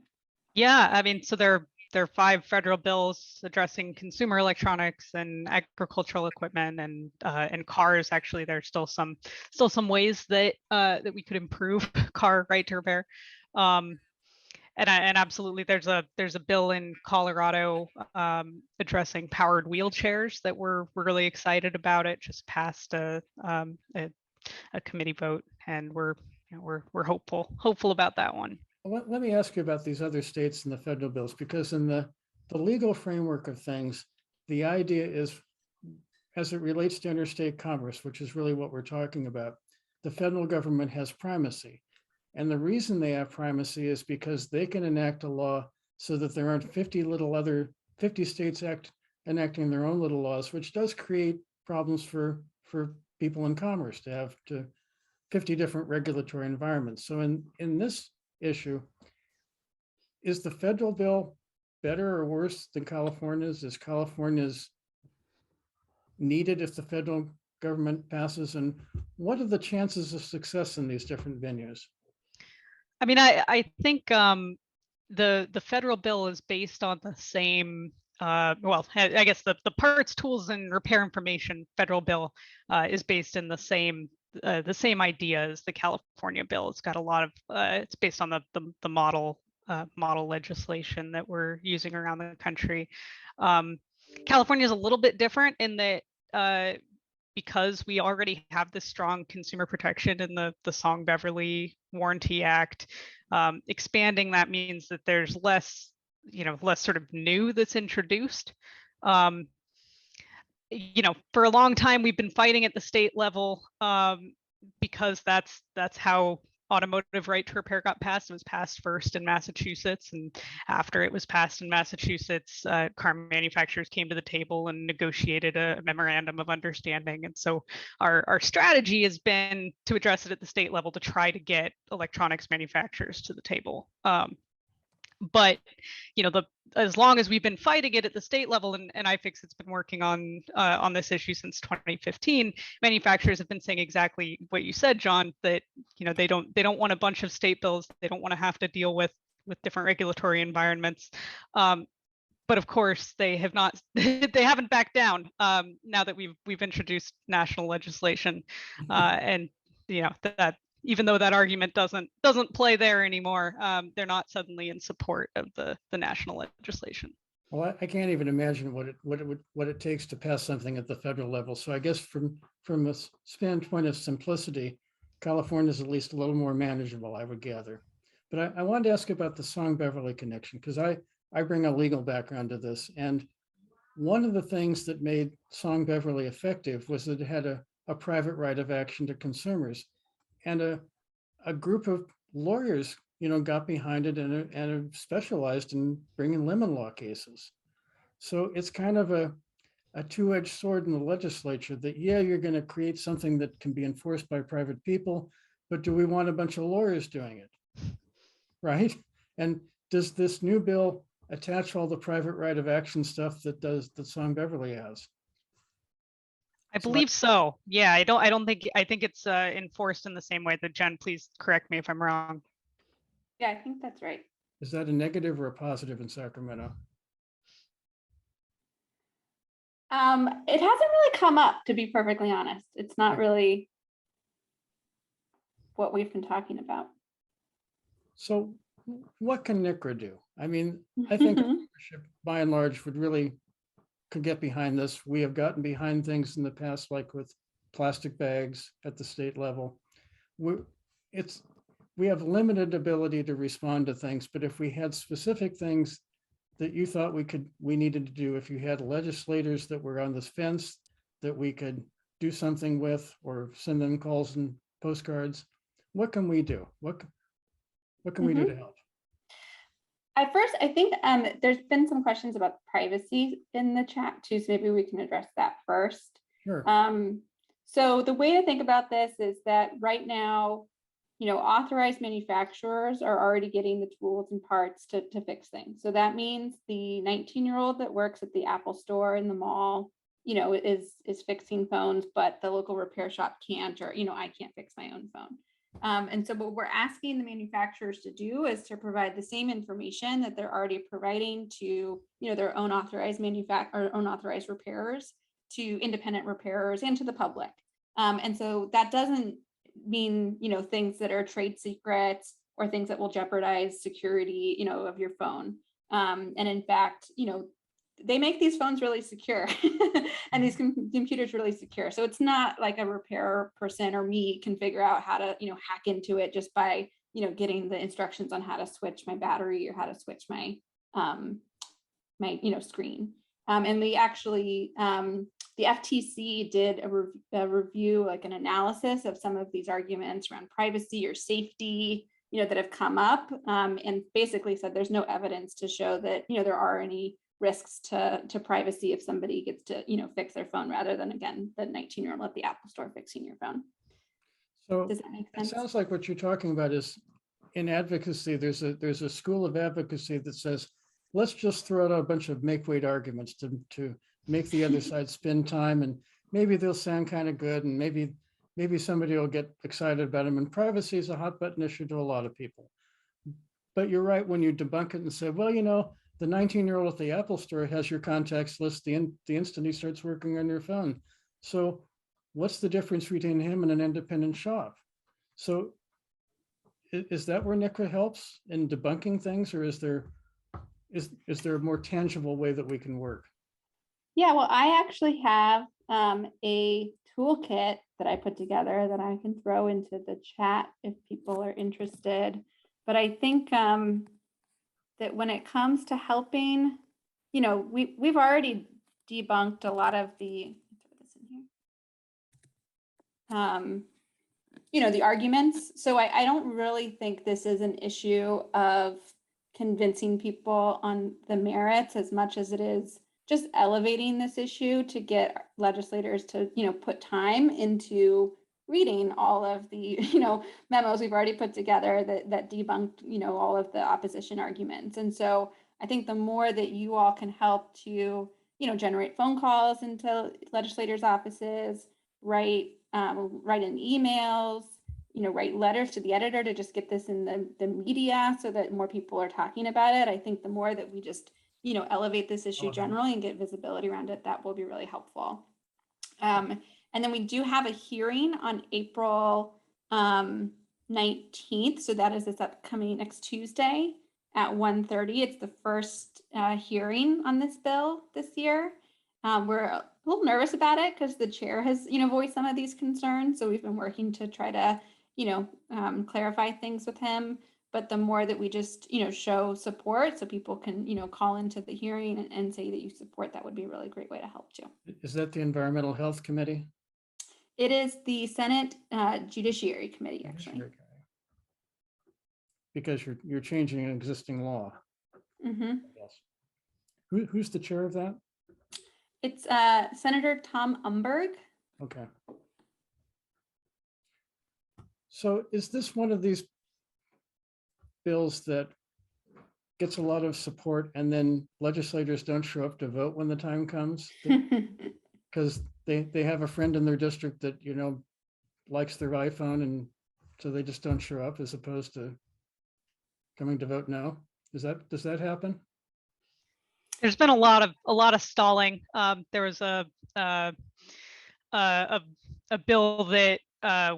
E: Yeah, I mean, so there are 5 federal bills addressing consumer electronics and agricultural equipment and cars. Actually, there's still some ways that that we could improve car right to repair. And absolutely, there's a bill in Colorado addressing powered wheelchairs that we're really excited about. It just passed a committee vote, and we're hopeful about that one.
A: Let me ask you about these other states and the federal bills, because in the legal framework of things, the idea is, as it relates to interstate commerce, which is really what we're talking about, the federal government has primacy. And the reason they have primacy is because they can enact a law so that there aren't 50 states enacting their own little laws, which does create problems for people in commerce to have 50 different regulatory environments. So in this issue, is the federal bill better or worse than California's? Is California's needed if the federal government passes? And what are the chances of success in these different venues?
E: I mean, I think the federal bill is based on the same. Well, I guess the parts, tools, and repair information federal bill is based in the same idea as the California bill. It's got a lot of. It's based on the model legislation that we're using around the country. California is a little bit different in that. Because we already have this strong consumer protection in the Song-Beverly Warranty Act, expanding that means that there's less sort of new that's introduced. For a long time we've been fighting at the state level because that's how automotive right to repair got passed. It was passed first in Massachusetts, and after it was passed in Massachusetts, car manufacturers came to the table and negotiated a memorandum of understanding. And so our strategy has been to address it at the state level to try to get electronics manufacturers to the table. But as long as we've been fighting it at the state level, and iFix has been working on this issue since 2015, manufacturers have been saying exactly what you said, John, that they don't want a bunch of state bills. They don't want to have to deal with different regulatory environments. But of course, they have not. They haven't backed down now that we've introduced national legislation, and that. Even though that argument doesn't play there anymore, they're not suddenly in support of the national legislation.
A: Well, I can't even imagine what it takes to pass something at the federal level. So I guess from a standpoint of simplicity, California is at least a little more manageable, I would gather. But I wanted to ask about the Song-Beverly connection, because I bring a legal background to this. And one of the things that made Song-Beverly effective was that it had a private right of action to consumers. And a group of lawyers, got behind it and specialized in bringing lemon law cases. So it's kind of a two-edged sword in the legislature that, yeah, you're going to create something that can be enforced by private people, but do we want a bunch of lawyers doing it? Right? And does this new bill attach all the private right of action stuff that Song-Beverly has?
E: I believe so. Yeah, I think it's enforced in the same way. That Jen, please correct me if I'm wrong.
F: Yeah, I think that's right.
A: Is that a negative or a positive in Sacramento?
F: It hasn't really come up, to be perfectly honest. It's not really what we've been talking about.
A: So what can NCRA do? I mean, I think by and large could get behind this. We have gotten behind things in the past, like with plastic bags at the state level. We have limited ability to respond to things, but if we had specific things that you thought we needed to do, if you had legislators that were on this fence that we could do something with, or send them calls and postcards, what can we do? What can we do to help?
F: At first, I think there's been some questions about privacy in the chat too, so maybe we can address that first.
A: Sure.
F: So the way to think about this is that right now, authorized manufacturers are already getting the tools and parts to fix things. So that means the 19-year-old that works at the Apple store in the mall, is fixing phones, but the local repair shop can't, or I can't fix my own phone. And so what we're asking the manufacturers to do is to provide the same information that they're already providing to, their own authorized authorized repairers, to independent repairers, and to the public. And so that doesn't mean, things that are trade secrets or things that will jeopardize security, of your phone. And in fact, they make these phones really secure and these computers really secure. So it's not like a repair person or me can figure out how to, hack into it just by, getting the instructions on how to switch my battery or how to switch my, screen. And we actually, the FTC did a review, like an analysis of some of these arguments around privacy or safety, that have come up, and basically said there's no evidence to show that, there are any risks to privacy if somebody gets to, fix their phone rather than, again, the 19-year-old at the Apple store fixing your phone.
A: So
F: Does that make
A: it
F: sense?
A: sounds like what you're talking about is in advocacy, there's a school of advocacy that says, let's just throw out a bunch of make-weight arguments to make the other side spend time, and maybe they'll sound kind of good, and maybe somebody will get excited about them. And privacy is a hot button issue to a lot of people. But you're right when you debunk it and say, well, the 19-year-old at the Apple store has your contacts list the instant he starts working on your phone. So what's the difference between him and an independent shop? So is that where NCRA helps in debunking things, or is there a more tangible way that we can work?
F: Yeah, well, I actually have a toolkit that I put together that I can throw into the chat if people are interested. But I think that when it comes to helping, we've already debunked a lot of the, the arguments. So I don't really think this is an issue of convincing people on the merits as much as it is just elevating this issue to get legislators to, put time into reading all of the, memos we've already put together that debunked, all of the opposition arguments. And so I think the more that you all can help to, generate phone calls into legislators' offices, write in emails, write letters to the editor to just get this in the media so that more people are talking about it. I think the more that we just, elevate this issue generally and get visibility around it, that will be really helpful. And then we do have a hearing on April 19th. So that is this upcoming next Tuesday at 1:30. It's the first hearing on this bill this year. We're a little nervous about it because the chair has, voiced some of these concerns. So we've been working to try to, clarify things with him. But the more that we just, show support so people can, call into the hearing and say that you support, that would be a really great way to help too.
A: Is that the Environmental Health Committee?
F: It is the Senate Judiciary Committee, actually.
A: Because you're changing an existing law.
F: Mm-hmm.
A: Yes. Who's the chair of that?
F: It's Senator Tom Umberg.
A: Okay. So is this one of these bills that gets a lot of support and then legislators don't show up to vote when the time comes? Because they have a friend in their district that, likes their iPhone, and so they just don't show up as opposed to coming to vote no? Does that happen?
E: There's been a lot of stalling. There was a bill that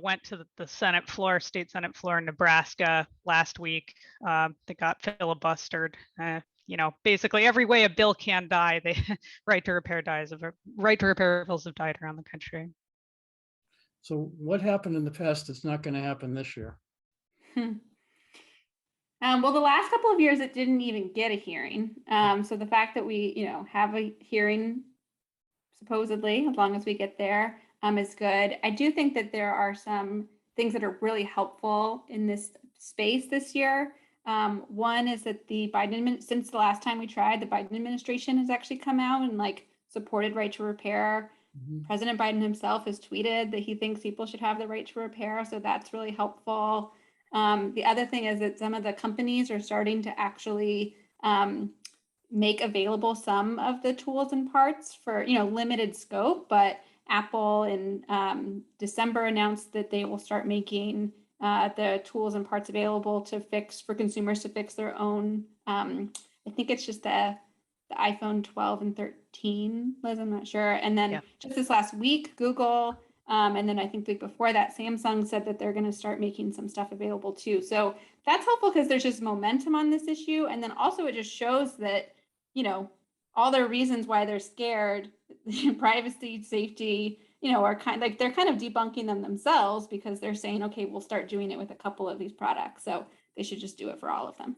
E: went to the Senate floor, state Senate floor in Nebraska last week that got filibustered. Basically every way a bill can die, the right to repair bills have died around the country.
A: So what happened in the past that's not going to happen this year?
F: Well, the last couple of years, it didn't even get a hearing. So the fact that we, have a hearing, supposedly, as long as we get there, is good. I do think that there are some things that are really helpful in this space this year. One is that the Biden since the last time we tried, the Biden administration has actually come out and supported right to repair. Mm-hmm. President Biden himself has tweeted that he thinks people should have the right to repair. So that's really helpful. The other thing is that some of the companies are starting to actually make available some of the tools and parts for, limited scope, but Apple in December announced that they will start making the tools and parts available to fix for consumers to fix their own. I think it's just the iPhone 12 and 13, Liz, I'm not sure. And then
E: Yeah.
F: just this last week, Google, and then I think the week before that, Samsung said that they're going to start making some stuff available too. So that's helpful because there's just momentum on this issue. And then also it just shows that, you know, all their reasons why they're scared, privacy, safety, you know, are kind like they're kind of debunking them themselves because they're saying, okay, we'll start doing it with a couple of these products. So they should just do it for all of them.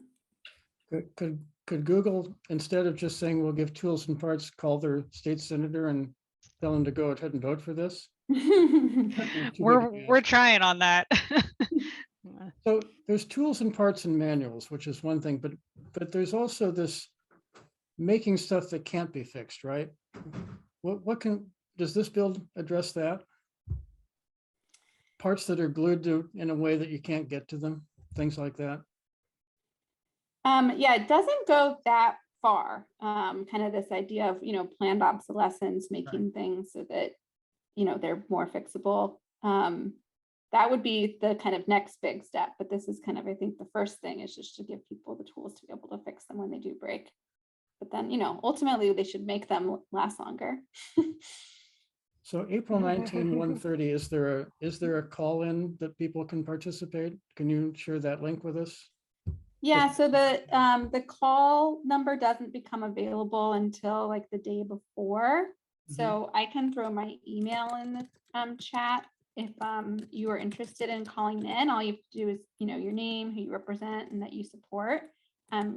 A: Could Google, instead of just saying we'll give tools and parts, call their state senator and tell them to go ahead and vote for this?
E: We're trying on that.
A: So there's tools and parts and manuals, which is one thing, but there's also this making stuff that can't be fixed, right? Does this bill address that? Parts that are glued to in a way that you can't get to them, things like that.
F: Yeah, it doesn't go that far. Kind of this idea of, you know, planned obsolescence, making things so that, you know, they're more fixable. That would be the kind of next big step. But this is kind of, I think the first thing is just to give people the tools to be able to fix them when they do break. But then, you know, ultimately they should make them last longer.
A: So April 19, 1:30, is there a call-in that people can participate? Can you share that link with us?
F: Yeah, so the call number doesn't become available until like the day before. So I can throw my email in the chat if you are interested in calling in. All you have to do is, you know, your name, who you represent, and that you support.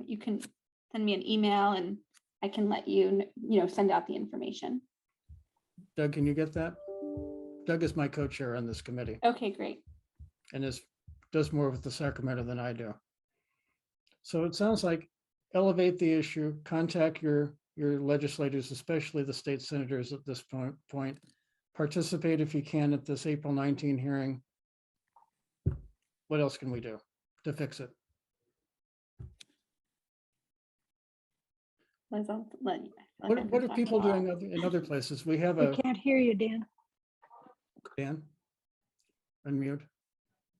F: You can send me an email, and I can let you, you know, send out the information.
A: Doug, can you get that? Doug is my co-chair on this committee
F: Okay, great.
A: and does more with the Sacramento than I do. So it sounds like elevate the issue, contact your legislators, especially the state senators at this point. Participate if you can at this April 19 hearing. What else can we do to fix it?
F: Liz, I'll let you.
A: What are people doing in other places? We have
B: We
A: a
B: can't hear you, Dan.
A: Dan. Unmute.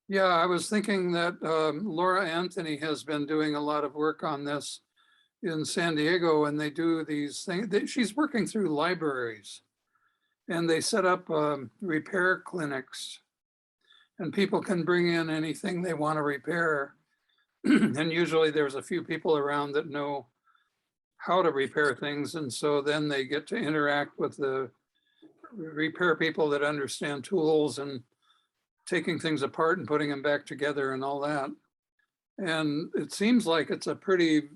G: Yeah, I was thinking that Laura Anthony has been doing a lot of work on this in San Diego, and they do these things. She's working through libraries, and they set up repair clinics, and people can bring in anything they want to repair. And usually there's a few people around that know how to repair things, and so then they get to interact with the repair people that understand tools and taking things apart and putting them back together and all that. And it seems like it's a pretty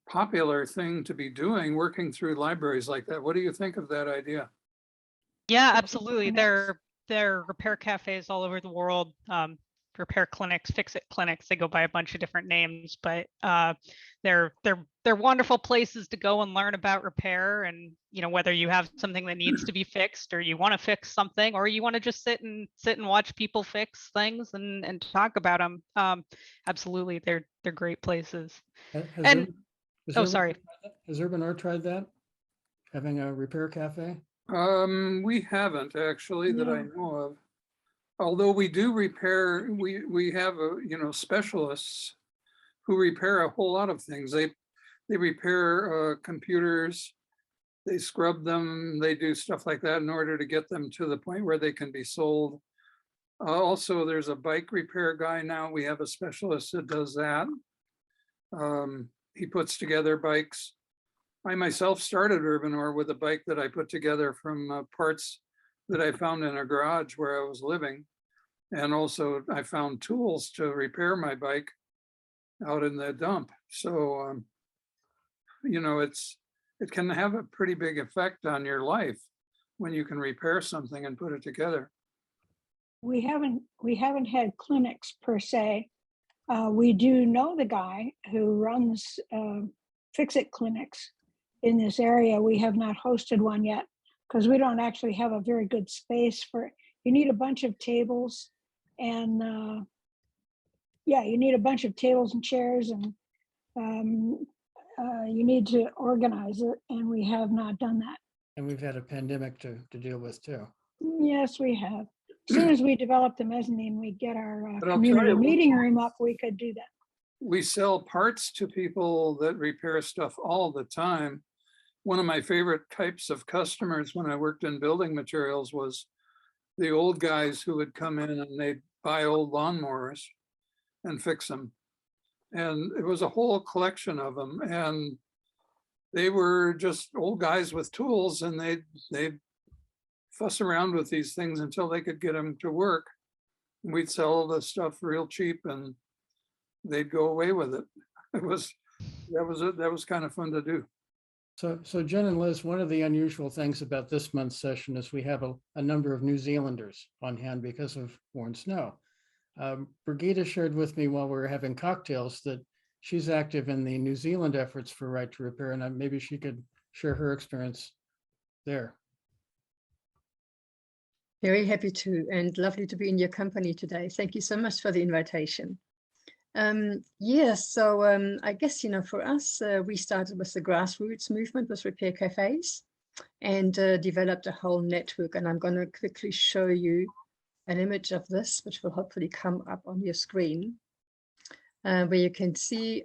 G: popular thing to be doing, working through libraries like that. What do you think of that idea?
E: Yeah, absolutely. There are repair cafes all over the world, repair clinics, fix-it clinics. They go by a bunch of different names, but they're wonderful places to go and learn about repair. And you know, whether you have something that needs to be fixed, or you want to fix something, or you want to just sit and watch people fix things and talk about them. Absolutely, they're great places. Sorry.
A: Has Urban Art tried that? Having a repair cafe?
G: We haven't actually that I know of. Although we do repair, we have specialists who repair a whole lot of things. They repair computers, they scrub them, they do stuff like that in order to get them to the point where they can be sold. Also, there's a bike repair guy now. We have a specialist that does that. He puts together bikes. I myself started Urban Ore with a bike that I put together from parts that I found in a garage where I was living. And also I found tools to repair my bike out in the dump. So, it can have a pretty big effect on your life when you can repair something and put it together.
B: We haven't had clinics per se. We do know the guy who runs fix-it clinics in this area. We have not hosted one yet because we don't actually have a very good space for. You need a bunch of tables, and you need a bunch of tables and chairs, and you need to organize it, and we have not done that.
A: And we've had a pandemic to deal with too.
B: Yes, we have. soon as we develop the mezzanine, we get our
G: But I'll tell
B: community
G: you,
B: meeting room up, we could do that.
G: we sell parts to people that repair stuff all the time. One of my favorite types of customers when I worked in building materials was the old guys who would come in and they'd buy old lawnmowers and fix them. And it was a whole collection of them. And they were just old guys with tools, and they'd fuss around with these things until they could get them to work. We'd sell the stuff real cheap and they'd go away with it. That was kind of fun to do.
A: So Jen and Liz, one of the unusual things about this month's session is we have a number of New Zealanders on hand because of Warren Snow. Brigida shared with me while we were having cocktails that she's active in the New Zealand efforts for right to repair, and maybe she could share her experience there.
H: Very happy to, and lovely to be in your company today. Thank you so much for the invitation. I guess, for us, we started with the grassroots movement with repair cafes and developed a whole network. And I'm going to quickly show you an image of this, which will hopefully come up on your screen, where you can see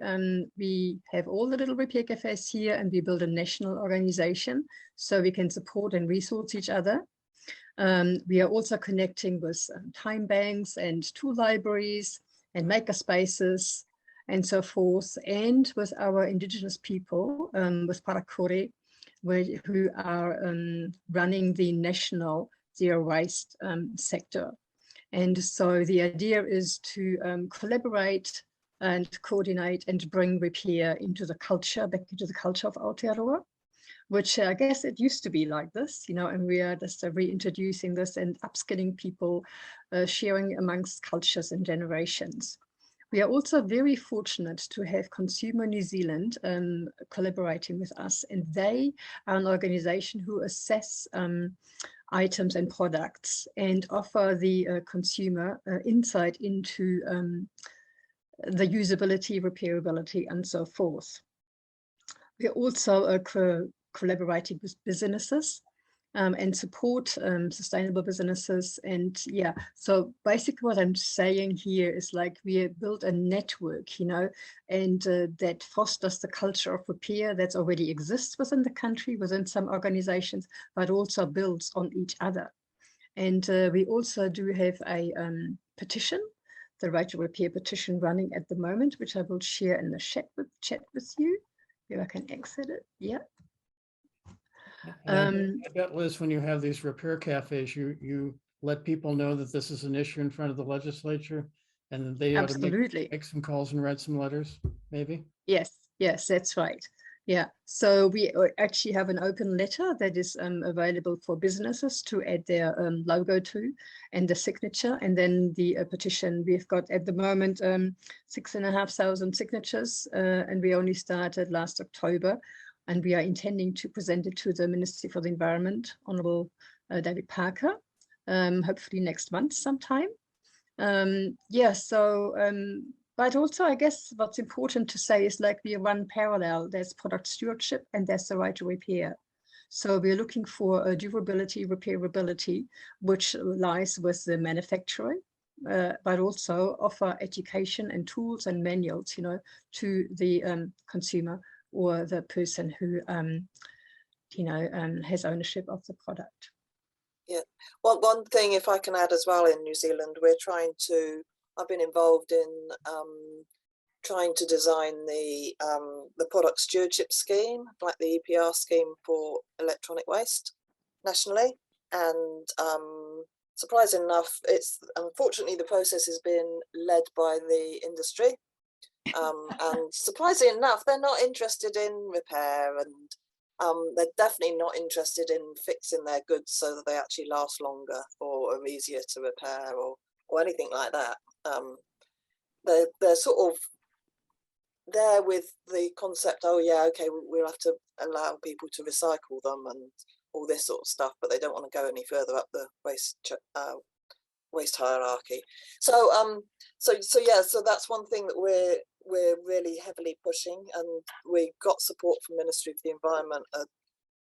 H: we have all the little repair cafes here, and we build a national organization so we can support and resource each other. We are also connecting with time banks and tool libraries and maker spaces and so forth, and with our indigenous people, with Parakore, who are running the national zero waste sector. And so the idea is to collaborate and coordinate and bring repair into the culture, back into the culture of Aotearoa, which I guess it used to be like this, and we are just reintroducing this and upskilling people, sharing amongst cultures and generations. We are also very fortunate to have Consumer New Zealand collaborating with us, and they are an organization who assess items and products and offer the consumer insight into the usability, repairability, and so forth. We are also collaborating with businesses and support sustainable businesses. And so basically what I'm saying here is like we have built a network, and that fosters the culture of repair that already exists within the country, within some organizations, but also builds on each other. And we also do have a petition, the Right to Repair petition, running at the moment, which I will share in the chat with you. If I can exit it, yeah.
A: I bet, Liz, when you have these repair cafes, you let people know that this is an issue in front of the legislature, and that they ought to make some calls and write some letters, maybe?
H: Yes, that's right. Yeah, so we actually have an open letter that is available for businesses to add their logo to and the signature. And then the petition, we've got at the moment 6,500 signatures, and we only started last October. And we are intending to present it to the Ministry for the Environment, Honourable David Parker, hopefully next month sometime. But also, I guess what's important to say is like we run parallel. There's product stewardship and there's the right to repair. So we're looking for durability, repairability, which lies with the manufacturer, but also offer education and tools and manuals, to the consumer or the person who, has ownership of the product.
I: Yeah, well, one thing, if I can add as well, in New Zealand, I've been involved in trying to design the product stewardship scheme, like the EPR scheme for electronic waste nationally. And surprisingly enough, unfortunately the process has been led by the industry. And surprisingly enough, they're not interested in repair, and they're definitely not interested in fixing their goods so that they actually last longer or are easier to repair or anything like that. They're sort of there with the concept, oh yeah, okay, we'll have to allow people to recycle them and all this sort of stuff, but they don't want to go any further up the waste hierarchy. So that's one thing that we're really heavily pushing, and we got support from Ministry of the Environment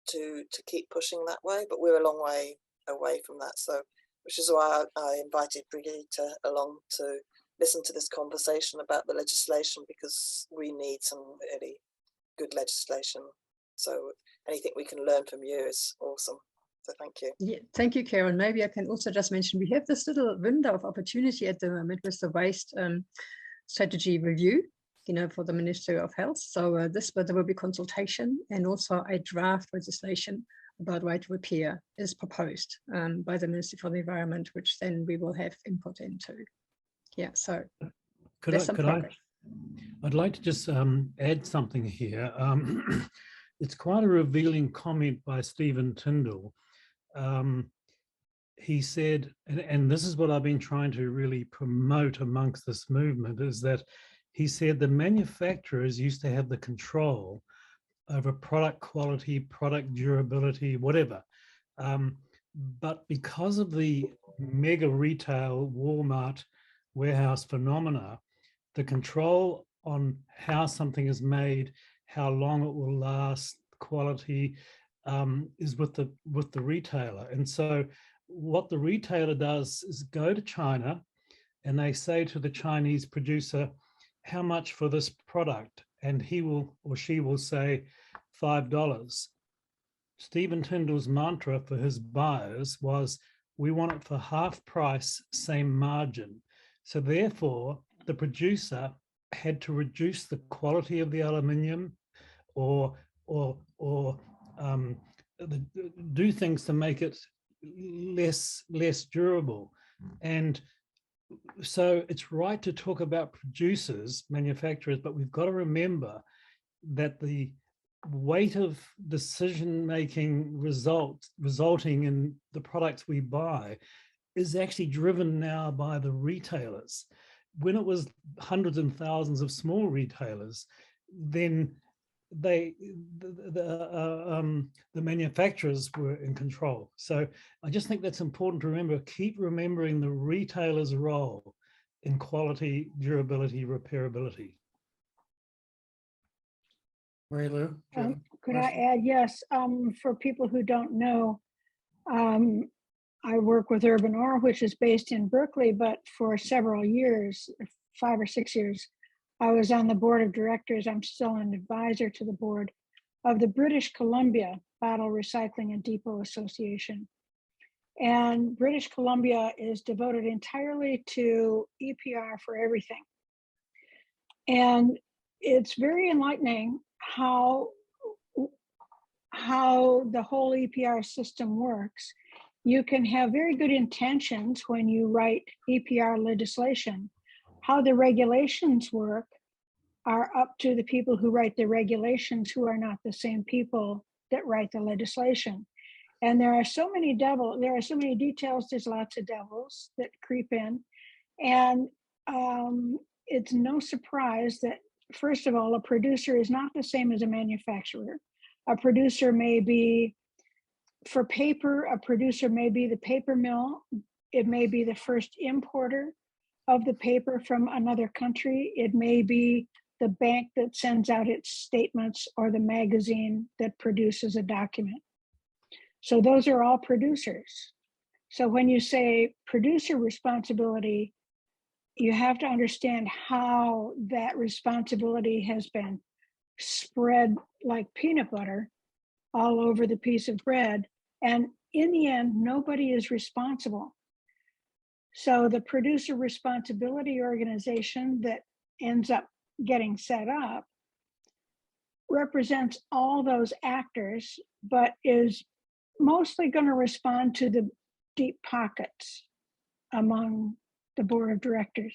I: to keep pushing that way, but we're a long way away from that. So which is why I invited Brigitte along to listen to this conversation about the legislation, because we need some really good legislation. So anything we can learn from you is awesome. So thank you.
H: Yeah, thank you, Karen. Maybe I can also just mention we have this little window of opportunity at the moment with the waste strategy review, you know, for the Ministry of Health. So there will be consultation, and also a draft legislation about right to repair is proposed by the Ministry for the Environment, which then we will have input into. Yeah, so
C: I'd like to just add something here. It's quite a revealing comment by Stephen Tindall. He said, and this is what I've been trying to really promote amongst this movement, is that he said the manufacturers used to have the control over product quality, product durability, whatever. But because of the mega retail Walmart warehouse phenomena, the control on how something is made, how long it will last, quality, is with the retailer. And so what the retailer does is go to China and they say to the Chinese producer, how much for this product? And he will or she will say $5. Stephen Tindall's mantra for his buyers was, we want it for half price, same margin. So therefore, the producer had to reduce the quality of the aluminium or do things to make it less durable. And so it's right to talk about producers, manufacturers, but we've got to remember that the weight of decision-making resulting in the products we buy is actually driven now by the retailers. When it was hundreds and thousands of small retailers, then the manufacturers were in control. So I just think that's important to remember. Keep remembering the retailer's role in quality, durability, repairability.
A: Mary Lou?
B: Could I add? Yes. For people who don't know, I work with Urban Ore, which is based in Berkeley, but for several years, 5 or 6 years, I was on the board of directors. I'm still an advisor to the board of the British Columbia Bottle Recycling and Depot Association. And British Columbia is devoted entirely to EPR for everything. And it's very enlightening how the whole EPR system works. You can have very good intentions when you write EPR legislation. How the regulations work are up to the people who write the regulations, who are not the same people that write the legislation. And there are so many details, there's lots of devils that creep in. And it's no surprise that, first of all, a producer is not the same as a manufacturer. A producer may be, for paper, a producer may be the paper mill. It may be the first importer of the paper from another country. It may be the bank that sends out its statements, or the magazine that produces a document. So those are all producers. So when you say producer responsibility, you have to understand how that responsibility has been spread like peanut butter all over the piece of bread. And in the end, nobody is responsible. So the producer responsibility organization that ends up getting set up represents all those actors, but is mostly going to respond to the deep pockets among the board of directors.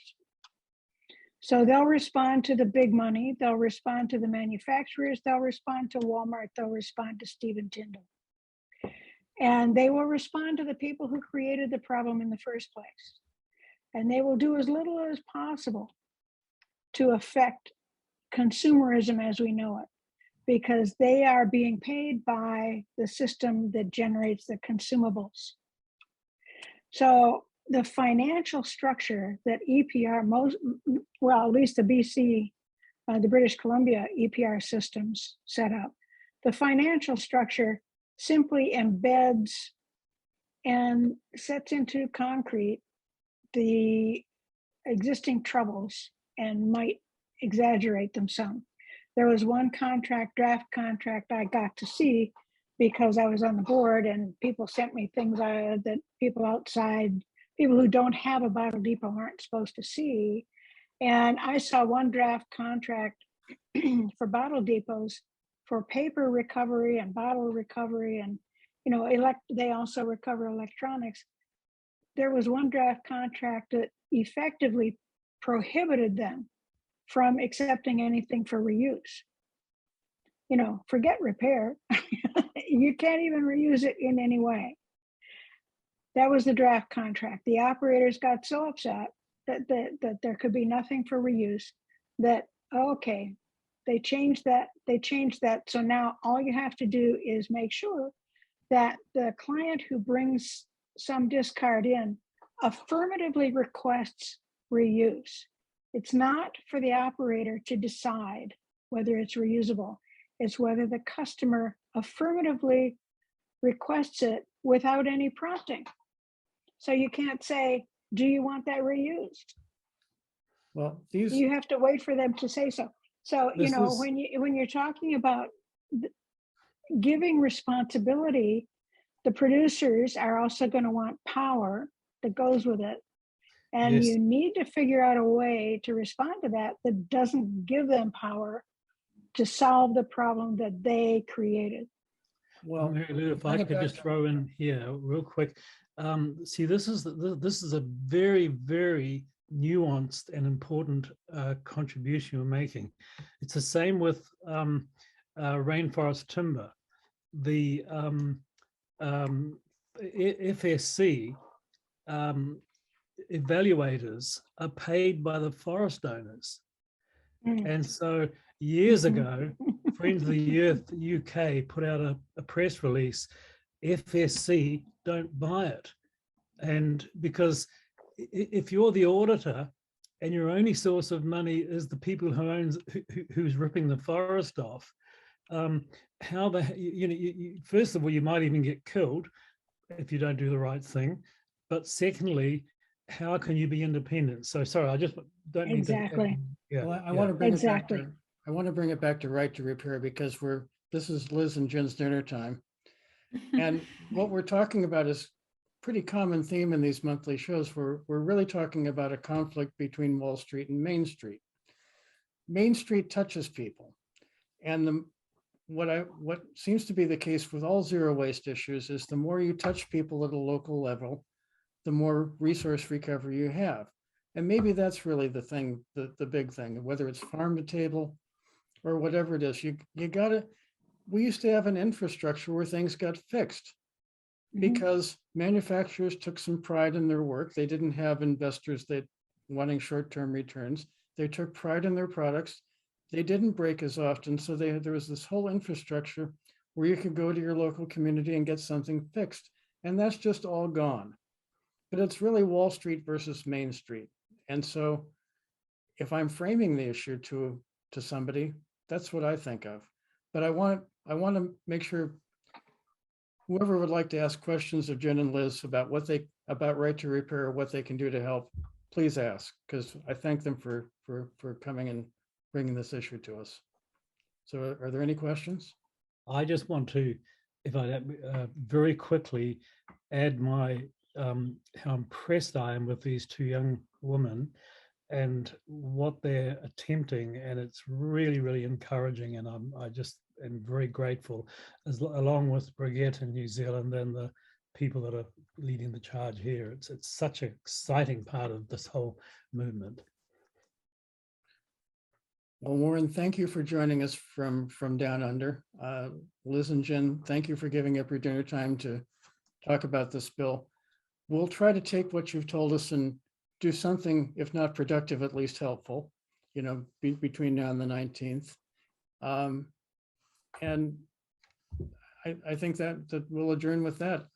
B: So they'll respond to the big money, they'll respond to the manufacturers, they'll respond to Walmart, they'll respond to Stephen Tindall. And they will respond to the people who created the problem in the first place. And they will do as little as possible to affect consumerism as we know it, because they are being paid by the system that generates the consumables. So the financial structure that EPR, at least the BC, the British Columbia EPR systems set up, the financial structure simply embeds and sets into concrete the existing troubles and might exaggerate them some. There was one draft contract I got to see because I was on the board and people sent me things that people outside, people who don't have a bottle depot aren't supposed to see. And I saw one draft contract for bottle depots for paper recovery and bottle recovery, and they also recover electronics. There was one draft contract that effectively prohibited them from accepting anything for reuse. Forget repair. You can't even reuse it in any way. That was the draft contract. The operators got so upset that there could be nothing for reuse that, okay, they changed that. So now all you have to do is make sure that the client who brings some discard in affirmatively requests reuse. It's not for the operator to decide whether it's reusable. It's whether the customer affirmatively requests it without any prompting. So you can't say, do you want that reused?
A: Well,
B: You have to wait for them to say so. So,
C: This is-
B: when you're talking about giving responsibility, the producers are also going to want power that goes with it. And
C: Yes.
B: you need to figure out a way to respond to that doesn't give them power to solve the problem that they created.
A: well,
C: Mary Lou, if
A: bring
C: I
A: it
C: could
A: back
C: just
A: to-
C: throw in here real quick. See, this is a very, very nuanced and important contribution you're making. It's the same with rainforest timber. The FSC evaluators are paid by the forest owners. And so years ago, Friends of the Earth UK put out a press release, FSC don't buy it. And because if you're the auditor and your only source of money is the people who's ripping the forest off, how first of all, you might even get killed if you don't do the right thing. But secondly, how can you be independent? So sorry, I just don't mean
B: Exactly.
C: to. Yeah,
A: Well, I want to bring
B: Exactly.
A: it back to, I want to bring it back to right to repair because this is Liz and Jen's dinner time. And what we're talking about is pretty common theme in these monthly shows. We're really talking about a conflict between Wall Street and Main Street. Main Street touches people. And what seems to be the case with all zero waste issues is the more you touch people at a local level, the more resource recovery you have. And maybe that's really the thing, the big thing, whether it's farm to table or whatever it is, we used to have an infrastructure where things got fixed because manufacturers took some pride in their work. They didn't have investors that wanting short-term returns. They took pride in their products. They didn't break as often. So there was this whole infrastructure where you could go to your local community and get something fixed. And that's just all gone. But it's really Wall Street versus Main Street. And so if I'm framing the issue to somebody, that's what I think of. But I want to make sure whoever would like to ask questions of Jen and Liz about about right to repair, what they can do to help, please ask, because I thank them for coming and bringing this issue to us. So are there any questions?
C: I just want to, if I very quickly add my how impressed I am with these two young women and what they're attempting, and it's really, really encouraging. And I just am very grateful, along with Brigitte in New Zealand and the people that are leading the charge here. It's such an exciting part of this whole movement.
A: Well, Warren, thank you for joining us from down under. Liz and Jen, thank you for giving up your dinner time to talk about this bill. We'll try to take what you've told us and do something, if not productive, at least helpful, between now and the 19th. And I think that we'll adjourn with that.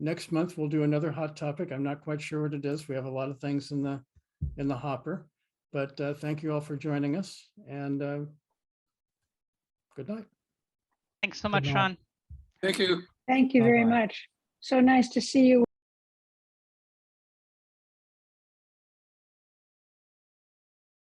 A: Next month, we'll do another hot topic. I'm not quite sure what it is. We have a lot of things in the hopper, but thank you all for joining us, and good night.
E: Thanks so much,
C: night.
E: Sean.
G: Thank you.
B: Thank you very
C: Bye-bye.
B: much. So nice to see you.